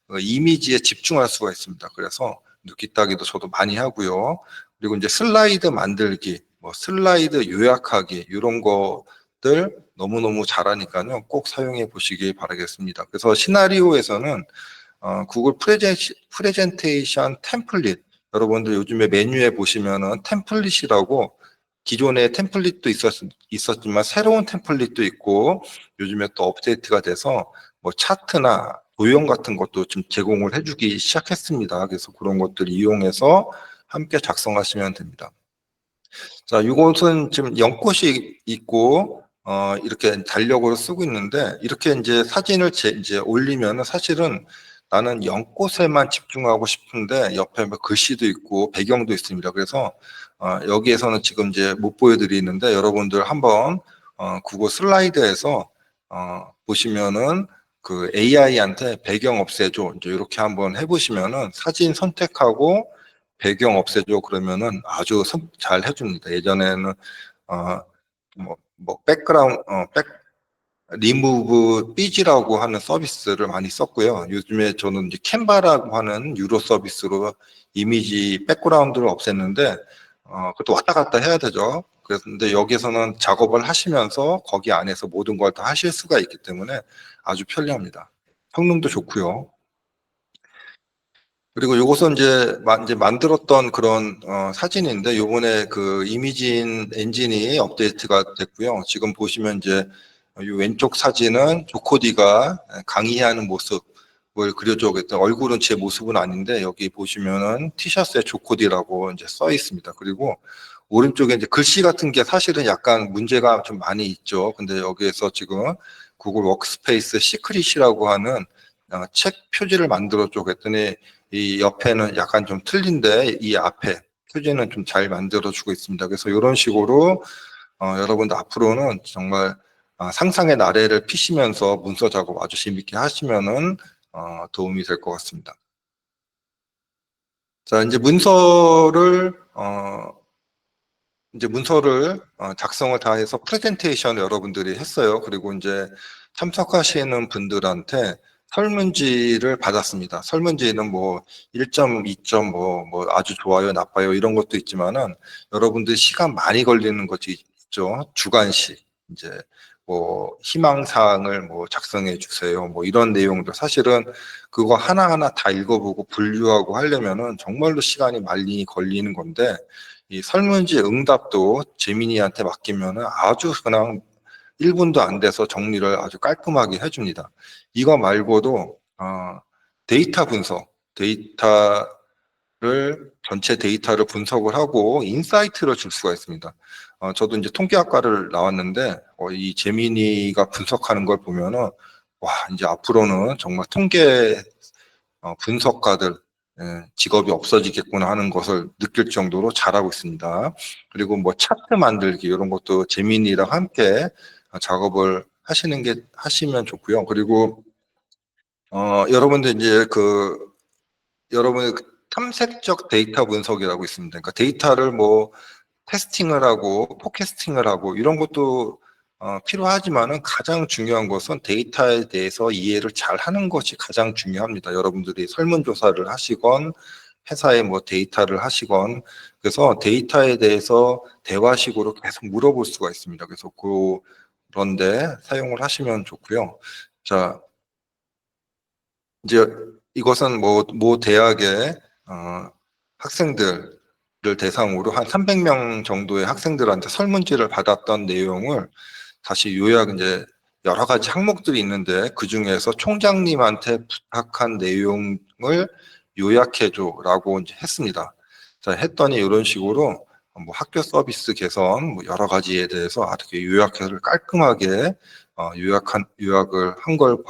B: 그 이미지에 집중할 수가 있습니다. 그래서 눕기 따기도 저도 많이 하고요. 그리고 이제 슬라이드 만들기, 뭐 슬라이드 요약하기 이런 것들 너무너무 잘하니까요. 꼭 사용해 보시기 바라겠습니다. 그래서 시나리오에서는 구글 프레젠테이션 템플릿, 여러분들 요즘에 메뉴에 보시면은 템플릿이라고 기존에 템플릿도 있었지만 새로운 템플릿도 있고 요즘에 또 업데이트가 돼서 뭐 차트나 도형 같은 것도 좀 제공을 해주기 시작했습니다. 그래서 그런 것들 이용해서 함께 작성하시면 됩니다. 자, 이것은 지금 연꽃이 있고 이렇게 달력으로 쓰고 있는데 이렇게 이제 사진을 이제 올리면은 사실은 나는 연꽃에만 집중하고 싶은데 옆에 뭐 글씨도 있고 배경도 있습니다. 그래서 여기에서는 지금 이제 못 보여드리는데 여러분들 한번 구글 슬라이드에서 보시면은 그 AI한테 배경 없애줘 이제 이렇게 한번 해보시면은 사진 선택하고 배경 없애줘 그러면은 아주 잘 해줍니다. 예전에는 뭐 백그라운드 백 리무브 삐지라고 하는 서비스를 많이 썼고요. 요즘에 저는 이제 캔바라고 하는 유료 서비스로 이미지 백그라운드를 없앴는데 그것도 왔다 갔다 해야 되죠. 그런데 여기서는 작업을 하시면서 거기 안에서 모든 걸 다 하실 수가 있기 때문에 아주 편리합니다. 성능도 좋고요. 그리고 요것은 이제 만들었던 그런 사진인데 요번에 그 이미진 엔진이 업데이트가 됐고요. 지금 보시면 이제 이 왼쪽 사진은 조코디가 강의하는 모습을 그려줘. 얼굴은 제 모습은 아닌데 여기 보시면은 티셔츠에 조코디라고 이제 써 있습니다. 그리고 오른쪽에 이제 글씨 같은 게 사실은 약간 문제가 좀 많이 있죠. 근데 여기에서 지금 구글 워크스페이스 시크릿이라고 하는 책 표지를 만들어줘 그랬더니 이 옆에는 약간 좀 틀린데 이 앞에 표지는 좀 잘 만들어주고 있습니다. 그래서 이런 식으로 여러분들 앞으로는 정말 상상의 나래를 피시면서 문서 작업 아주 재밌게 하시면은 도움이 될 것 같습니다. 자, 이제 문서를 작성을 다 해서 프레젠테이션을 여러분들이 했어요. 그리고 이제 참석하시는 분들한테 설문지를 받았습니다. 설문지는 뭐 1점, 2점, 뭐 아주 좋아요, 나빠요 이런 것도 있지만은 여러분들 시간 많이 걸리는 것이 있죠. 주관식 이제 뭐 희망사항을 뭐 작성해 주세요. 뭐 이런 내용들 사실은 그거 하나하나 다 읽어보고 분류하고 하려면은 정말로 시간이 많이 걸리는 건데 이 설문지 응답도 제미니한테 맡기면은 아주 그냥 1분도 안 돼서 정리를 아주 깔끔하게 해줍니다. 이거 말고도 데이터 분석, 전체 데이터를 분석을 하고 인사이트를 줄 수가 있습니다. 저도 이제 통계학과를 나왔는데 이 제미니가 분석하는 걸 보면은 와 이제 앞으로는 정말 통계 분석가들 직업이 없어지겠구나 하는 것을 느낄 정도로 잘하고 있습니다. 그리고 뭐 차트 만들기 이런 것도 재민이랑 함께 작업을 하시면 좋고요. 그리고 여러분들 이제 여러분의 탐색적 데이터 분석이라고 있습니다. 그러니까 데이터를 뭐 테스팅을 하고 포캐스팅을 하고 이런 것도 필요하지만은 가장 중요한 것은 데이터에 대해서 이해를 잘 하는 것이 가장 중요합니다. 여러분들이 설문조사를 하시건 회사에 뭐 데이터를 하시건 그래서 데이터에 대해서 대화식으로 계속 물어볼 수가 있습니다. 그래서 그런데 사용을 하시면 좋고요. 자, 이제 이것은 모 대학의 학생들을 대상으로 한 300명 정도의 학생들한테 설문지를 받았던 내용을 다시 요약 이제 여러 가지 항목들이 있는데 그 중에서 총장님한테 부탁한 내용을 요약해줘라고 이제 했습니다. 자, 했더니 이런 식으로 뭐 학교 서비스 개선 뭐 여러 가지에 대해서 아주 요약을 깔끔하게 요약을 한 걸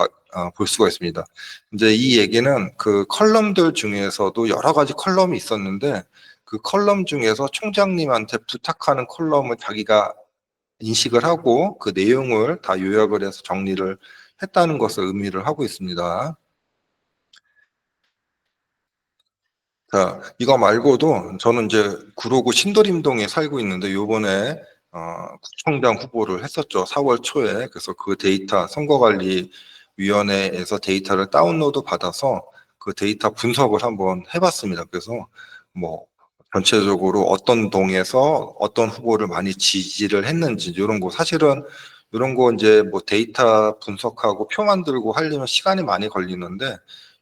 B: 볼 수가 있습니다. 이제 이 얘기는 그 컬럼들 중에서도 여러 가지 컬럼이 있었는데 그 컬럼 중에서 총장님한테 부탁하는 컬럼을 자기가 인식을 하고 그 내용을 다 요약을 해서 정리를 했다는 것을 의미를 하고 있습니다. 자, 이거 말고도 저는 이제 구로구 신도림동에 살고 있는데 요번에 구청장 후보를 했었죠. 4월 초에. 그래서 그 데이터 선거관리위원회에서 데이터를 다운로드 받아서 그 데이터 분석을 한번 해봤습니다. 그래서 뭐 전체적으로 어떤 동에서 어떤 후보를 많이 지지를 했는지 이런 거 사실은 이런 거 이제 뭐 데이터 분석하고 표 만들고 하려면 시간이 많이 걸리는데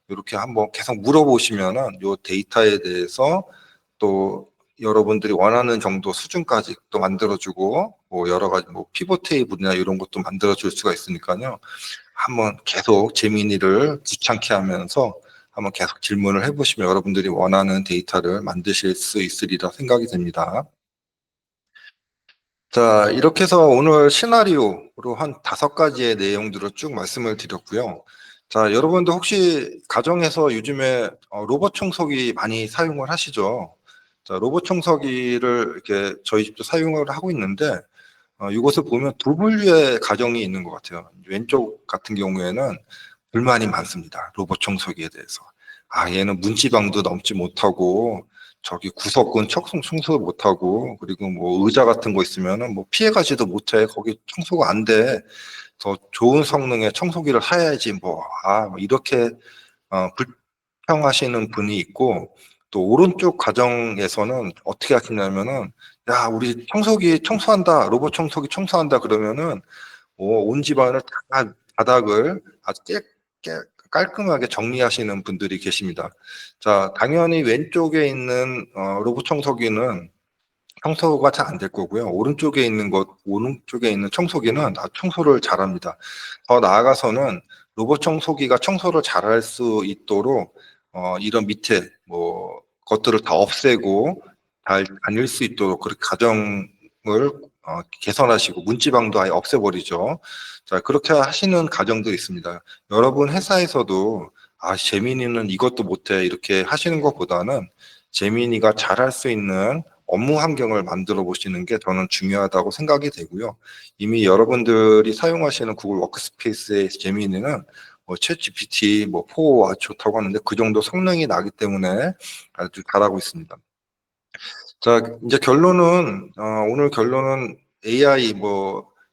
B: 이렇게 한번 계속 물어보시면은 요 데이터에 대해서 또 여러분들이 원하는 정도 수준까지 또 만들어주고 뭐 여러 가지 뭐 피벗 테이블이나 이런 것도 만들어줄 수가 있으니까요. 한번 계속 재미있이를 귀찮게 하면서 한번 계속 질문을 해보시면 여러분들이 원하는 데이터를 만드실 수 있으리라 생각이 됩니다. 자, 이렇게 해서 오늘 시나리오로 한 5가지의 내용들을 쭉 말씀을 드렸고요. 자, 여러분들 혹시 가정에서 요즘에 로봇 청소기 많이 사용을 하시죠? 자, 로봇 청소기를 이렇게 저희 집도 사용을 하고 있는데, 이것을 보면 두 분류의 가정이 있는 것 같아요. 왼쪽 같은 경우에는 불만이 많습니다. 로봇 청소기에 대해서. 아, 얘는 문지방도 넘지 못하고, 저기 구석은 청소 못하고, 그리고 뭐 의자 같은 거 있으면은 뭐 피해가지도 못해. 거기 청소가 안 돼. 더 좋은 성능의 청소기를 사야지 뭐, 뭐 이렇게 불평하시는 분이 있고, 또 오른쪽 가정에서는 어떻게 하시냐면은, 야, 우리 청소기 청소한다, 로봇 청소기 청소한다 그러면은, 온 집안을 다 바닥을 아주 깔끔하게 정리하시는 분들이 계십니다. 자, 당연히 왼쪽에 있는 로봇 청소기는 청소가 잘 안 될 거고요. 오른쪽에 있는 청소기는 청소를 잘합니다. 더 나아가서는 로봇 청소기가 청소를 잘할 수 있도록 이런 밑에 뭐 것들을 다 없애고 잘 다닐 수 있도록 그렇게 가정을 개선하시고 문지방도 아예 없애버리죠. 자, 그렇게 하시는 가정도 있습니다. 여러분 회사에서도 재민이는 이것도 못해 이렇게 하시는 것보다는 재민이가 잘할 수 있는 업무 환경을 만들어 보시는 게 저는 중요하다고 생각이 되고요. 이미 여러분들이 사용하시는 구글 워크스페이스의 제미니는 챗 GPT, 4가 좋다고 하는데 그 정도 성능이 나기 때문에 아주 잘하고 있습니다. 자, 이제 오늘 결론은 AI,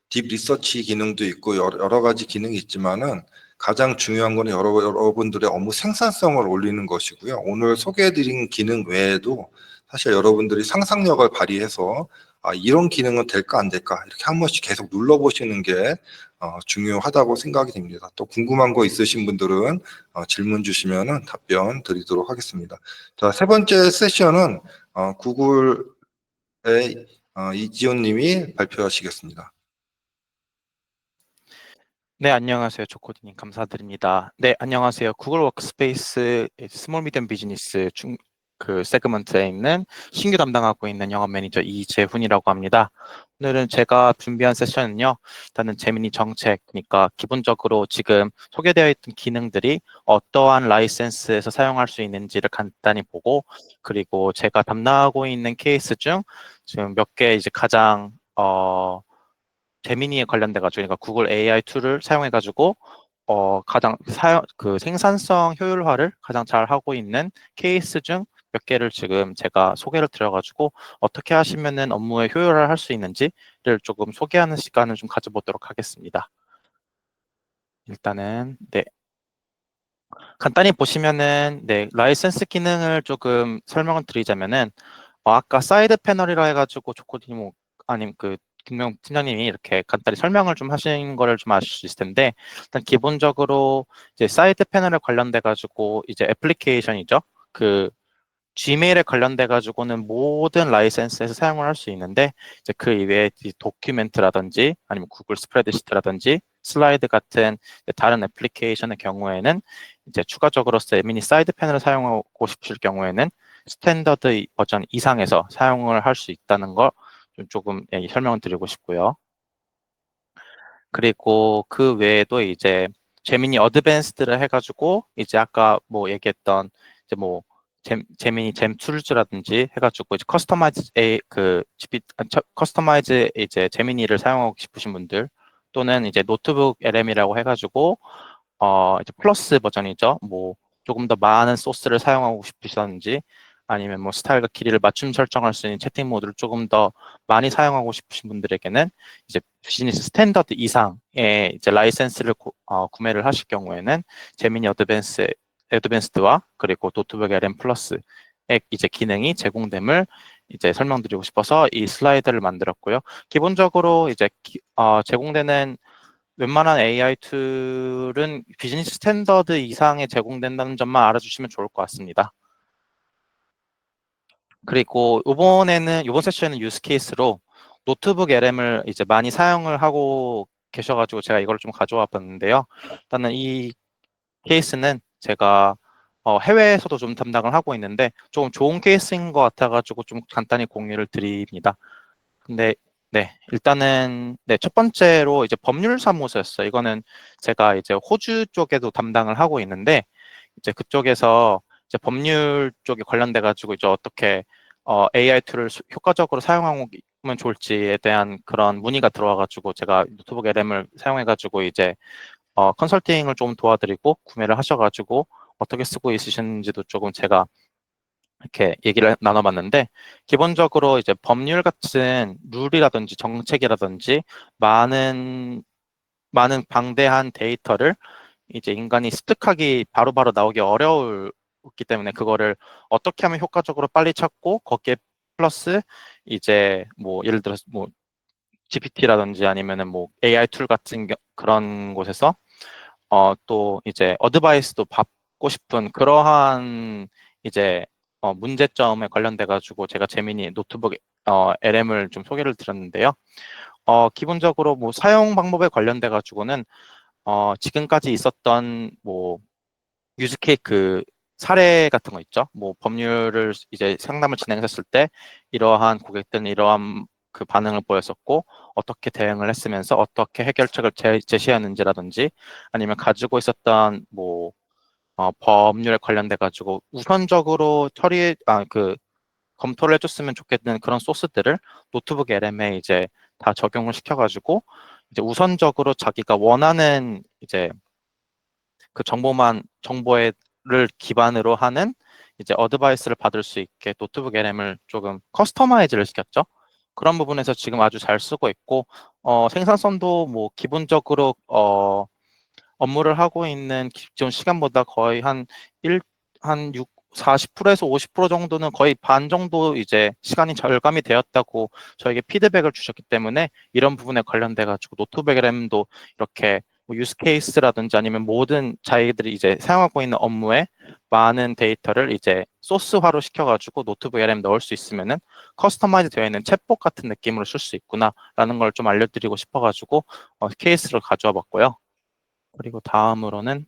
B: 딥 리서치 기능도 있고 여러 가지 기능이 있지만은 가장 중요한 거는 여러분들의 업무 생산성을 올리는 것이고요. 오늘 소개해드린 기능 외에도 사실 여러분들이 상상력을 발휘해서 이런 기능은 될까 안 될까 이렇게 한 번씩 계속 눌러보시는 게 중요하다고 생각이 됩니다. 또 궁금한 거 있으신 분들은 질문 주시면은 답변 드리도록 하겠습니다. 자, 세 번째 세션은 구글의 이지훈 님이 발표하시겠습니다.
C: 네, 안녕하세요. 조코디님 감사드립니다. 네, 안녕하세요. 구글 워크스페이스 스몰 미디엄 비즈니스 그 세그먼트에 있는 신규 담당하고 있는 영업 매니저 이재훈이라고 합니다. 오늘은 제가 준비한 세션은요. 일단은 재미니 정책, 그러니까 기본적으로 지금 소개되어 있던 기능들이 어떠한 라이센스에서 사용할 수 있는지를 간단히 보고, 그리고 제가 담당하고 있는 케이스 중 지금 몇 개 이제 가장 제미니에 관련돼가지고, 그러니까 구글 AI 툴을 사용해가지고 가장 그 생산성 효율화를 가장 잘 하고 있는 케이스 중 몇 개를 지금 제가 소개를 드려가지고 어떻게 하시면은 업무에 효율화를 할 수 있는지를 조금 소개하는 시간을 좀 가져보도록 하겠습니다. 일단은 네, 간단히 보시면은 네, 라이센스 기능을 조금 설명을 드리자면은 아까 사이드 패널이라 해가지고 조코님 아님 그 김명 팀장님이 이렇게 간단히 설명을 좀 하신 거를 좀 아실 수 있을 텐데, 일단 기본적으로 이제 사이드 패널에 관련돼 가지고 이제 애플리케이션이죠. 그 Gmail에 관련돼 가지고는 모든 라이센스에서 사용을 할 수 있는데, 이제 그 이외에 도큐멘트라든지 아니면 구글 스프레드시트라든지 슬라이드 같은 다른 애플리케이션의 경우에는 이제 추가적으로 세미니 사이드 패널을 사용하고 싶으실 경우에는 스탠더드 버전 이상에서 사용을 할 수 있다는 걸 조금 설명을 드리고 싶고요. 그리고 그 외에도 이제 제미니 어드밴스드를 해가지고 이제 아까 얘기했던 이제 제미니 잼 툴즈라든지 해가지고 이제 커스터마이즈 이제 제미니를 사용하고 싶으신 분들, 또는 이제 노트북 LM이라고 해가지고 이제 플러스 버전이죠. 조금 더 많은 소스를 사용하고 싶으시던지 아니면 뭐 스타일과 길이를 맞춤 설정할 수 있는 채팅 모드를 조금 더 많이 사용하고 싶으신 분들에게는 이제 비즈니스 스탠더드 이상의 이제 라이센스를 구매를 하실 경우에는 제미니 어드밴스드와 그리고 노트북 LM 플러스의 이제 기능이 제공됨을 이제 설명드리고 싶어서 이 슬라이드를 만들었고요. 기본적으로 이제 제공되는 웬만한 AI 툴은 비즈니스 스탠더드 이상에 제공된다는 점만 알아주시면 좋을 것 같습니다. 그리고 이번 세션은 유스 케이스로 노트북 LM을 이제 많이 사용을 하고 계셔가지고 제가 이걸 좀 가져와 봤는데요. 일단은 이 케이스는 제가 해외에서도 좀 담당을 하고 있는데 조금 좋은 케이스인 것 같아가지고 좀 간단히 공유를 드립니다. 근데 네, 일단은 네, 첫 번째로 이제 법률 사무소였어요. 이거는 제가 이제 호주 쪽에도 담당을 하고 있는데 이제 그쪽에서 이제 법률 쪽에 관련돼 가지고 이제 어떻게 AI 툴을 효과적으로 사용하면 좋을지에 대한 그런 문의가 들어와 가지고 제가 노트북 LM을 사용해 가지고 이제 컨설팅을 좀 도와드리고 구매를 하셔 가지고 어떻게 쓰고 있으신지도 조금 제가 이렇게 얘기를 나눠봤는데 기본적으로 이제 법률 같은 룰이라든지 정책이라든지 많은 방대한 데이터를 이제 인간이 습득하기 바로바로 나오기 어려웠기 때문에 그거를 어떻게 하면 효과적으로 빨리 찾고 거기에 플러스 이제 뭐 예를 들어서 뭐 GPT라든지 아니면은 뭐 AI 툴 같은 그런 곳에서 또 이제 어드바이스도 받고 싶은 그러한 이제 문제점에 관련돼 가지고 제가 재미니 노트북 LM을 좀 소개를 드렸는데요. 기본적으로 뭐 사용 방법에 관련돼 가지고는 지금까지 있었던 뭐 유즈케이스 그 사례 같은 거 있죠. 뭐 법률을 이제 상담을 진행했을 때 이러한 고객들은 이러한 그 반응을 보였었고 어떻게 대응을 했으면서 어떻게 해결책을 제시하는지라든지 아니면 가지고 있었던 뭐 법률에 관련돼 가지고 우선적으로 검토를 해줬으면 좋겠는 그런 소스들을 노트북 LM에 이제 다 적용을 시켜가지고 이제 우선적으로 자기가 원하는 이제 그 정보를 기반으로 하는 이제 어드바이스를 받을 수 있게 노트북 LM을 조금 커스터마이즈를 시켰죠. 그런 부분에서 지금 아주 잘 쓰고 있고 생산성도 뭐 기본적으로 업무를 하고 있는 기존 시간보다 거의 한 40%에서 50% 정도는 거의 반 정도 이제 시간이 절감이 되었다고 저에게 피드백을 주셨기 때문에 이런 부분에 관련돼 가지고 노트북 LM도 이렇게 뭐 유스 케이스라든지 아니면 모든 자기들이 이제 사용하고 있는 업무에 많은 데이터를 이제 소스화로 시켜가지고 노트북 LM 넣을 수 있으면은 커스터마이즈 되어 있는 챗봇 같은 느낌으로 쓸 수 있구나라는 걸 좀 알려드리고 싶어가지고 케이스를 가져와 봤고요. 그리고 다음으로는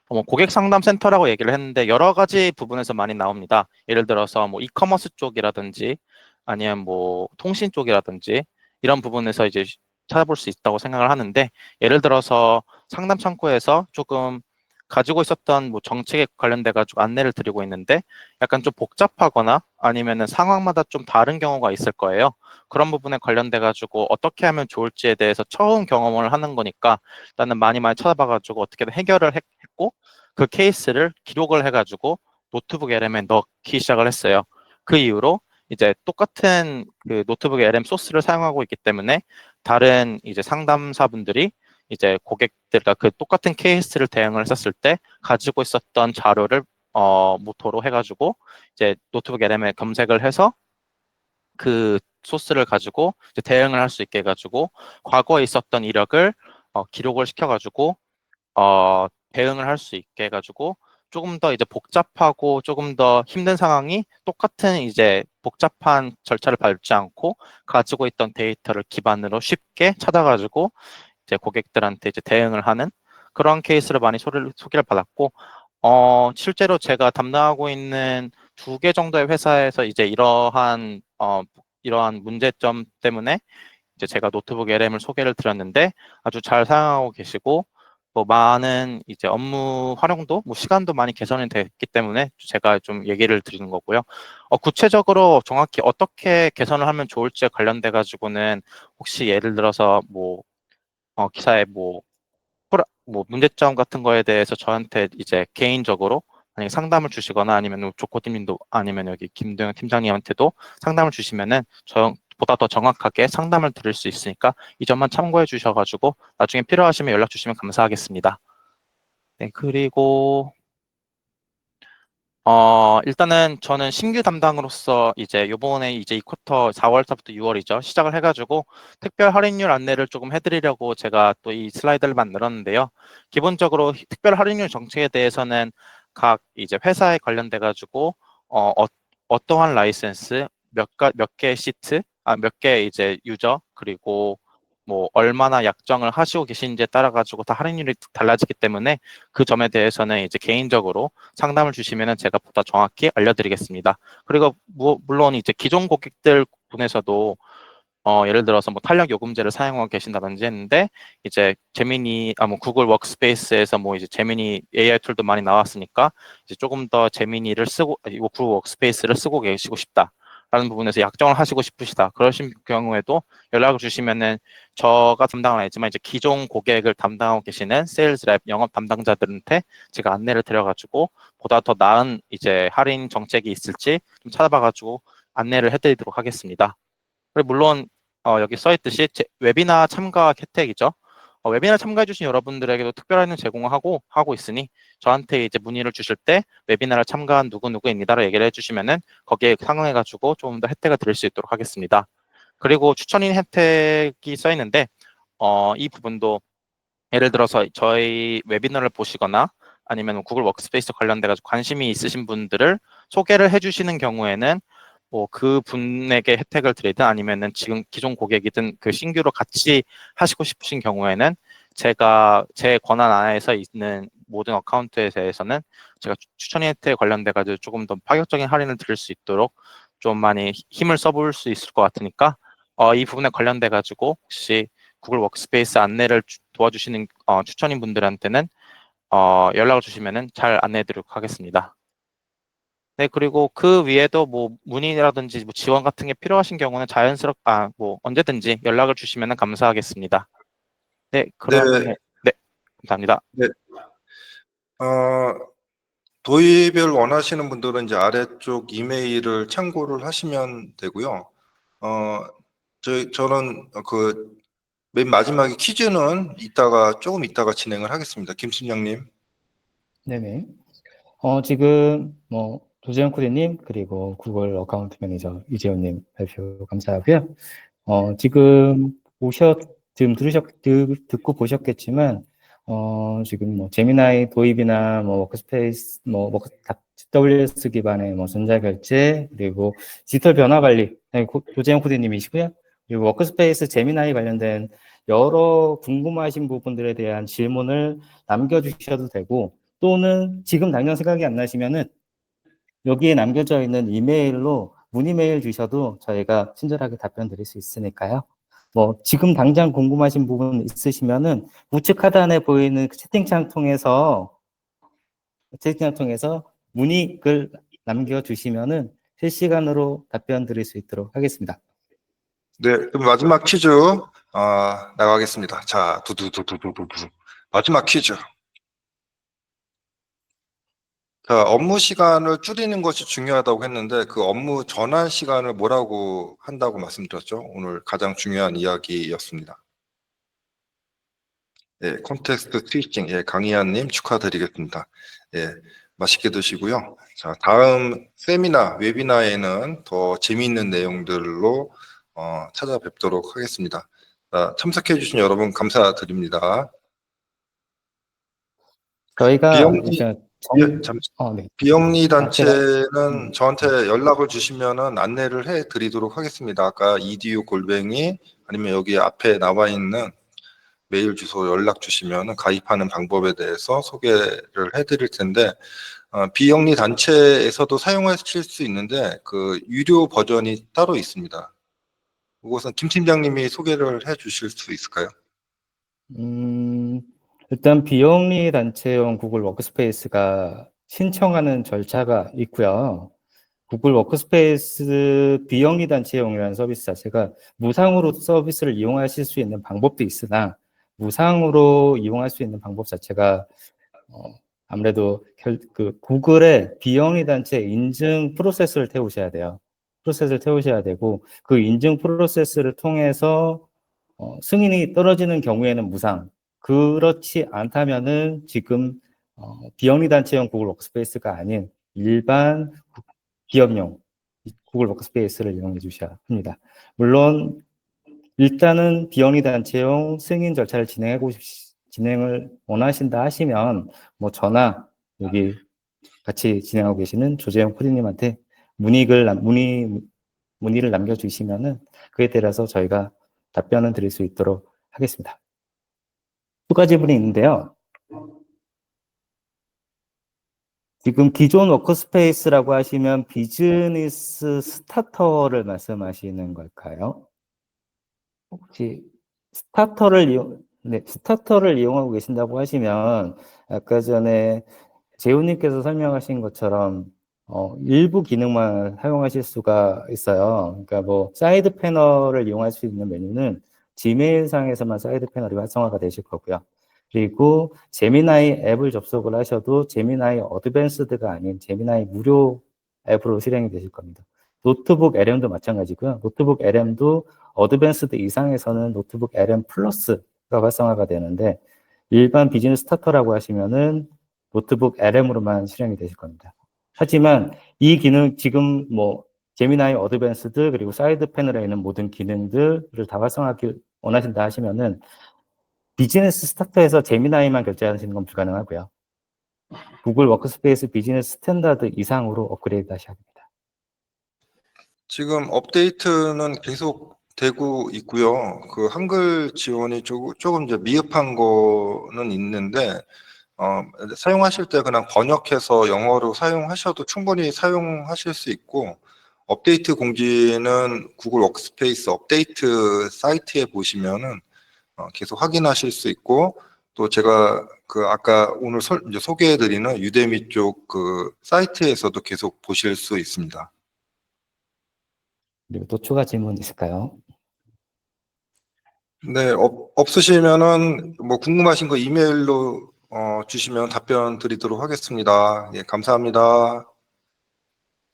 C: 뭐 고객 상담 센터라고 얘기를 했는데 여러 가지 부분에서 많이 나옵니다. 예를 들어서 뭐 이커머스 쪽이라든지 아니면 뭐 통신 쪽이라든지 이런 부분에서 이제 찾아볼 수 있다고 생각을 하는데 예를 들어서 상담 창구에서 조금 가지고 있었던 뭐 정책에 관련돼 가지고 안내를 드리고 있는데 약간 좀 복잡하거나 아니면은 상황마다 좀 다른 경우가 있을 거예요. 그런 부분에 관련돼 가지고 어떻게 하면 좋을지에 대해서 처음 경험을 하는 거니까 일단은 많이 찾아봐 가지고 어떻게든 해결을 했고 그 케이스를 기록을 해가지고 노트북 LM에 넣기 시작을 했어요. 그 이후로 이제 똑같은 그 노트북 LM 소스를 사용하고 있기 때문에 다른 이제 상담사분들이 이제 고객들과 그 똑같은 케이스를 대응을 했었을 때 가지고 있었던 자료를 모토로 해가지고 이제 노트북 LM에 검색을 해서 그 소스를 가지고 이제 대응을 할 수 있게 해가지고 과거에 있었던 이력을 기록을 시켜가지고 대응을 할 수 있게 해가지고 조금 더 이제 복잡하고 조금 더 힘든 상황이 똑같은 이제 복잡한 절차를 밟지 않고 가지고 있던 데이터를 기반으로 쉽게 찾아가지고 이제 고객들한테 이제 대응을 하는 그런 케이스를 많이 소개를 받았고, 실제로 제가 담당하고 있는 2개 정도의 회사에서 이제 이러한 문제점 때문에 이제 제가 노트북 LM을 소개를 드렸는데 아주 잘 사용하고 계시고 뭐 많은 이제 업무 활용도 뭐 시간도 많이 개선이 됐기 때문에 제가 좀 얘기를 드리는 거고요. 구체적으로 정확히 어떻게 개선을 하면 좋을지에 관련돼 가지고는 혹시 예를 들어서 뭐 기사에 뭐 뭐 문제점 같은 거에 대해서 저한테 이제 개인적으로 만약에 상담을 주시거나 아니면 조코팀님도 아니면 여기 김동현 팀장님한테도 상담을 주시면은 보다 더 정확하게 상담을 드릴 수 있으니까 이 점만 참고해 주셔가지고 나중에 필요하시면 연락 주시면 감사하겠습니다. 네, 그리고 일단은 저는 신규 담당으로서 이제 요번에 이제 이 쿼터 4월부터 6월이죠. 시작을 해가지고 특별 할인율 안내를 조금 해드리려고 제가 또 이 슬라이드를 만들었는데요. 기본적으로 특별 할인율 정책에 대해서는 각 이제 회사에 관련돼가지고 어떠한 라이센스, 몇 개 시트, 몇 개 이제 유저, 그리고 뭐 얼마나 약정을 하시고 계신지에 따라 가지고 다 할인율이 달라지기 때문에 그 점에 대해서는 이제 개인적으로 상담을 주시면은 제가 보다 정확히 알려드리겠습니다. 그리고 물론 이제 기존 고객들 분에서도 예를 들어서 뭐 탄력 요금제를 사용하고 계신다든지 했는데 이제 뭐 구글 워크스페이스에서 뭐 이제 제미니 AI 툴도 많이 나왔으니까 이제 조금 더 제미니를 쓰고 구글 워크스페이스를 쓰고 계시고 싶다라는 부분에서 약정을 하시고 싶으시다. 그러신 경우에도 연락을 주시면은 저가 담당은 아니지만 이제 기존 고객을 담당하고 계시는 세일즈 랩 영업 담당자들한테 제가 안내를 드려가지고 보다 더 나은 이제 할인 정책이 있을지 좀 찾아봐가지고 안내를 해드리도록 하겠습니다. 그리고 물론 여기 써있듯이 웨비나 참가 혜택이죠. 웨비나 참가해주신 여러분들에게도 특별한 할인 제공하고 있으니 저한테 이제 문의를 주실 때 웨비나를 참가한 누구누구입니다라고 얘기를 해주시면은 거기에 상응해가지고 조금 더 혜택을 드릴 수 있도록 하겠습니다. 그리고 추천인 혜택이 써있는데 이 부분도 예를 들어서 저희 웨비나를 보시거나 아니면 구글 워크스페이스 관련돼 가지고 관심이 있으신 분들을 소개를 해주시는 경우에는 뭐 그 분에게 혜택을 드리든 아니면은 지금 기존 고객이든 그 신규로 같이 하시고 싶으신 경우에는 제가 제 권한 안에서 있는 모든 어카운트에 대해서는 제가 추천 혜택에 관련돼 가지고 조금 더 파격적인 할인을 드릴 수 있도록 좀 많이 힘을 써볼 수 있을 것 같으니까 이 부분에 관련돼 가지고 혹시 구글 워크스페이스 안내를 도와주시는 추천인 분들한테는 연락을 주시면은 잘 안내해드리도록 하겠습니다. 네, 그리고 그 위에도 뭐 문의라든지 뭐 지원 같은 게 필요하신 경우는 뭐 언제든지 연락을 주시면 감사하겠습니다. 네, 그러면
B: 네,
C: 네, 감사합니다.
B: 네. 도입을 원하시는 분들은 이제 아래쪽 이메일을 참고를 하시면 되고요. 저는 그 맨 마지막에 퀴즈는 조금 이따가 진행을 하겠습니다. 김 팀장님.
A: 네네. 지금 뭐 조재현 코디님 그리고 구글 어카운트 매니저 이재훈님 발표 감사하고요. 지금 듣고 보셨겠지만, 지금 뭐 제미나이 도입이나 뭐 워크스페이스, WS 기반의 뭐 전자결제, 그리고 디지털 변화 관리, 조재현 코디님이시고요. 그리고 워크스페이스 제미나이 관련된 여러 궁금하신 부분들에 대한 질문을 남겨주셔도 되고, 또는 지금 당장 생각이 안 나시면은 여기에 남겨져 있는 이메일로 문의 메일 주셔도 저희가 친절하게 답변 드릴 수 있으니까요. 뭐 지금 당장 궁금하신 부분 있으시면은 우측 하단에 보이는 그 채팅창 통해서 문의 글 남겨주시면은 실시간으로 답변 드릴 수 있도록 하겠습니다.
B: 네, 그럼 마지막 퀴즈 나가겠습니다. 자, 두두두두두두 마지막 퀴즈. 자, 업무 시간을 줄이는 것이 중요하다고 했는데 그 업무 전환 시간을 뭐라고 한다고 말씀드렸죠? 오늘 가장 중요한 이야기였습니다. 예, 콘텍스트 스위칭, 예, 강희안님 축하드리겠습니다. 예, 맛있게 드시고요. 자, 다음 세미나, 웨비나에는 더 재미있는 내용들로 찾아뵙도록 하겠습니다. 자, 참석해주신 여러분 감사드립니다.
A: 저희가
B: 비영리,
A: 일단
B: 예,
A: 네.
B: 비영리
A: 제가
B: 단체는 저한테 연락을 주시면은 안내를 해 드리도록 하겠습니다. 아까 edu 골뱅이 아니면 여기 앞에 나와 있는 메일 주소 연락 주시면 가입하는 방법에 대해서 소개를 해드릴 텐데 비영리 단체에서도 사용하실 수 있는데 그 유료 버전이 따로 있습니다. 그것은 김 팀장님이 소개를 해주실 수 있을까요?
A: 일단 비영리 단체용 구글 워크스페이스가 신청하는 절차가 있고요. 구글 워크스페이스 비영리 단체용이라는 서비스 자체가 무상으로 서비스를 이용하실 수 있는 방법도 있으나 무상으로 이용할 수 있는 방법 자체가 아무래도 그 구글의 비영리 단체 인증 프로세스를 태우셔야 돼요. 프로세스를 태우셔야 되고 그 인증 프로세스를 통해서 승인이 떨어지는 경우에는 무상. 그렇지 않다면은 지금 비영리 단체용 구글 워크스페이스가 아닌 일반 기업용 구글 워크스페이스를 이용해 주셔야 합니다. 물론 일단은 비영리 단체용 승인 절차를 진행을 원하신다 하시면 뭐 저나 여기 같이 진행하고 계시는 조재영 코디님한테 문의를 남겨주시면은 그에 따라서 저희가 답변을 드릴 수 있도록 하겠습니다. 추가 질문이 있는데요. 지금 기존 워크스페이스라고 하시면 비즈니스 스타터를 말씀하시는 걸까요? 혹시 스타터를 이용하고 계신다고 하시면 아까 전에 재훈님께서 설명하신 것처럼 일부 기능만 사용하실 수가 있어요. 그러니까 뭐 사이드 패널을 이용할 수 있는 메뉴는 지메일상에서만 사이드 패널이 활성화가 되실 거고요. 그리고 제미나이 앱을 접속을 하셔도 제미나이 어드밴스드가 아닌 제미나이 무료 앱으로 실행이 되실 겁니다. 노트북 LM도 마찬가지고요. 노트북 LM도 어드밴스드 이상에서는 노트북 LM 플러스가 활성화가 되는데 일반 비즈니스 스타터라고 하시면은 노트북 LM으로만 실행이 되실 겁니다. 하지만 이 기능 지금 뭐 제미나이 어드밴스드 그리고 사이드 패널에 있는 모든 기능들을 다 활성화하기 원하신다 하시면은 비즈니스 스타터에서 제미나이만 결제하시는 건 불가능하고요. 구글 워크스페이스 비즈니스 스탠다드 이상으로 업그레이드 하셔야 됩니다.
B: 지금 업데이트는 계속 되고 있고요. 그 한글 지원이 조금 이제 미흡한 거는 있는데 사용하실 때 그냥 번역해서 영어로 사용하셔도 충분히 사용하실 수 있고 업데이트 공지는 구글 워크스페이스 업데이트 사이트에 보시면은 계속 확인하실 수 있고 또 제가 그 아까 오늘 이제 소개해드리는 유데미 쪽 그 사이트에서도 계속 보실 수 있습니다.
A: 그리고 또 추가 질문 있을까요?
B: 네, 없으시면은 뭐 궁금하신 거 이메일로 주시면 답변 드리도록 하겠습니다. 예, 감사합니다.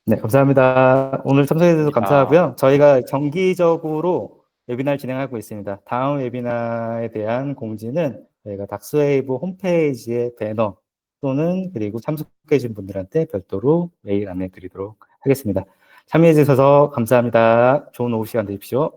A: 네, 감사합니다. 오늘 참석해 주셔서
C: 감사합니다.
A: 감사하고요. 저희가 정기적으로 웨비나를 진행하고 있습니다. 다음 웨비나에 대한 공지는 저희가 닥스웨이브 홈페이지의 배너 또는 그리고 참석해 주신 분들한테 별도로 메일 안내 드리도록 하겠습니다. 참여해 주셔서 감사합니다. 좋은 오후 시간 되십시오.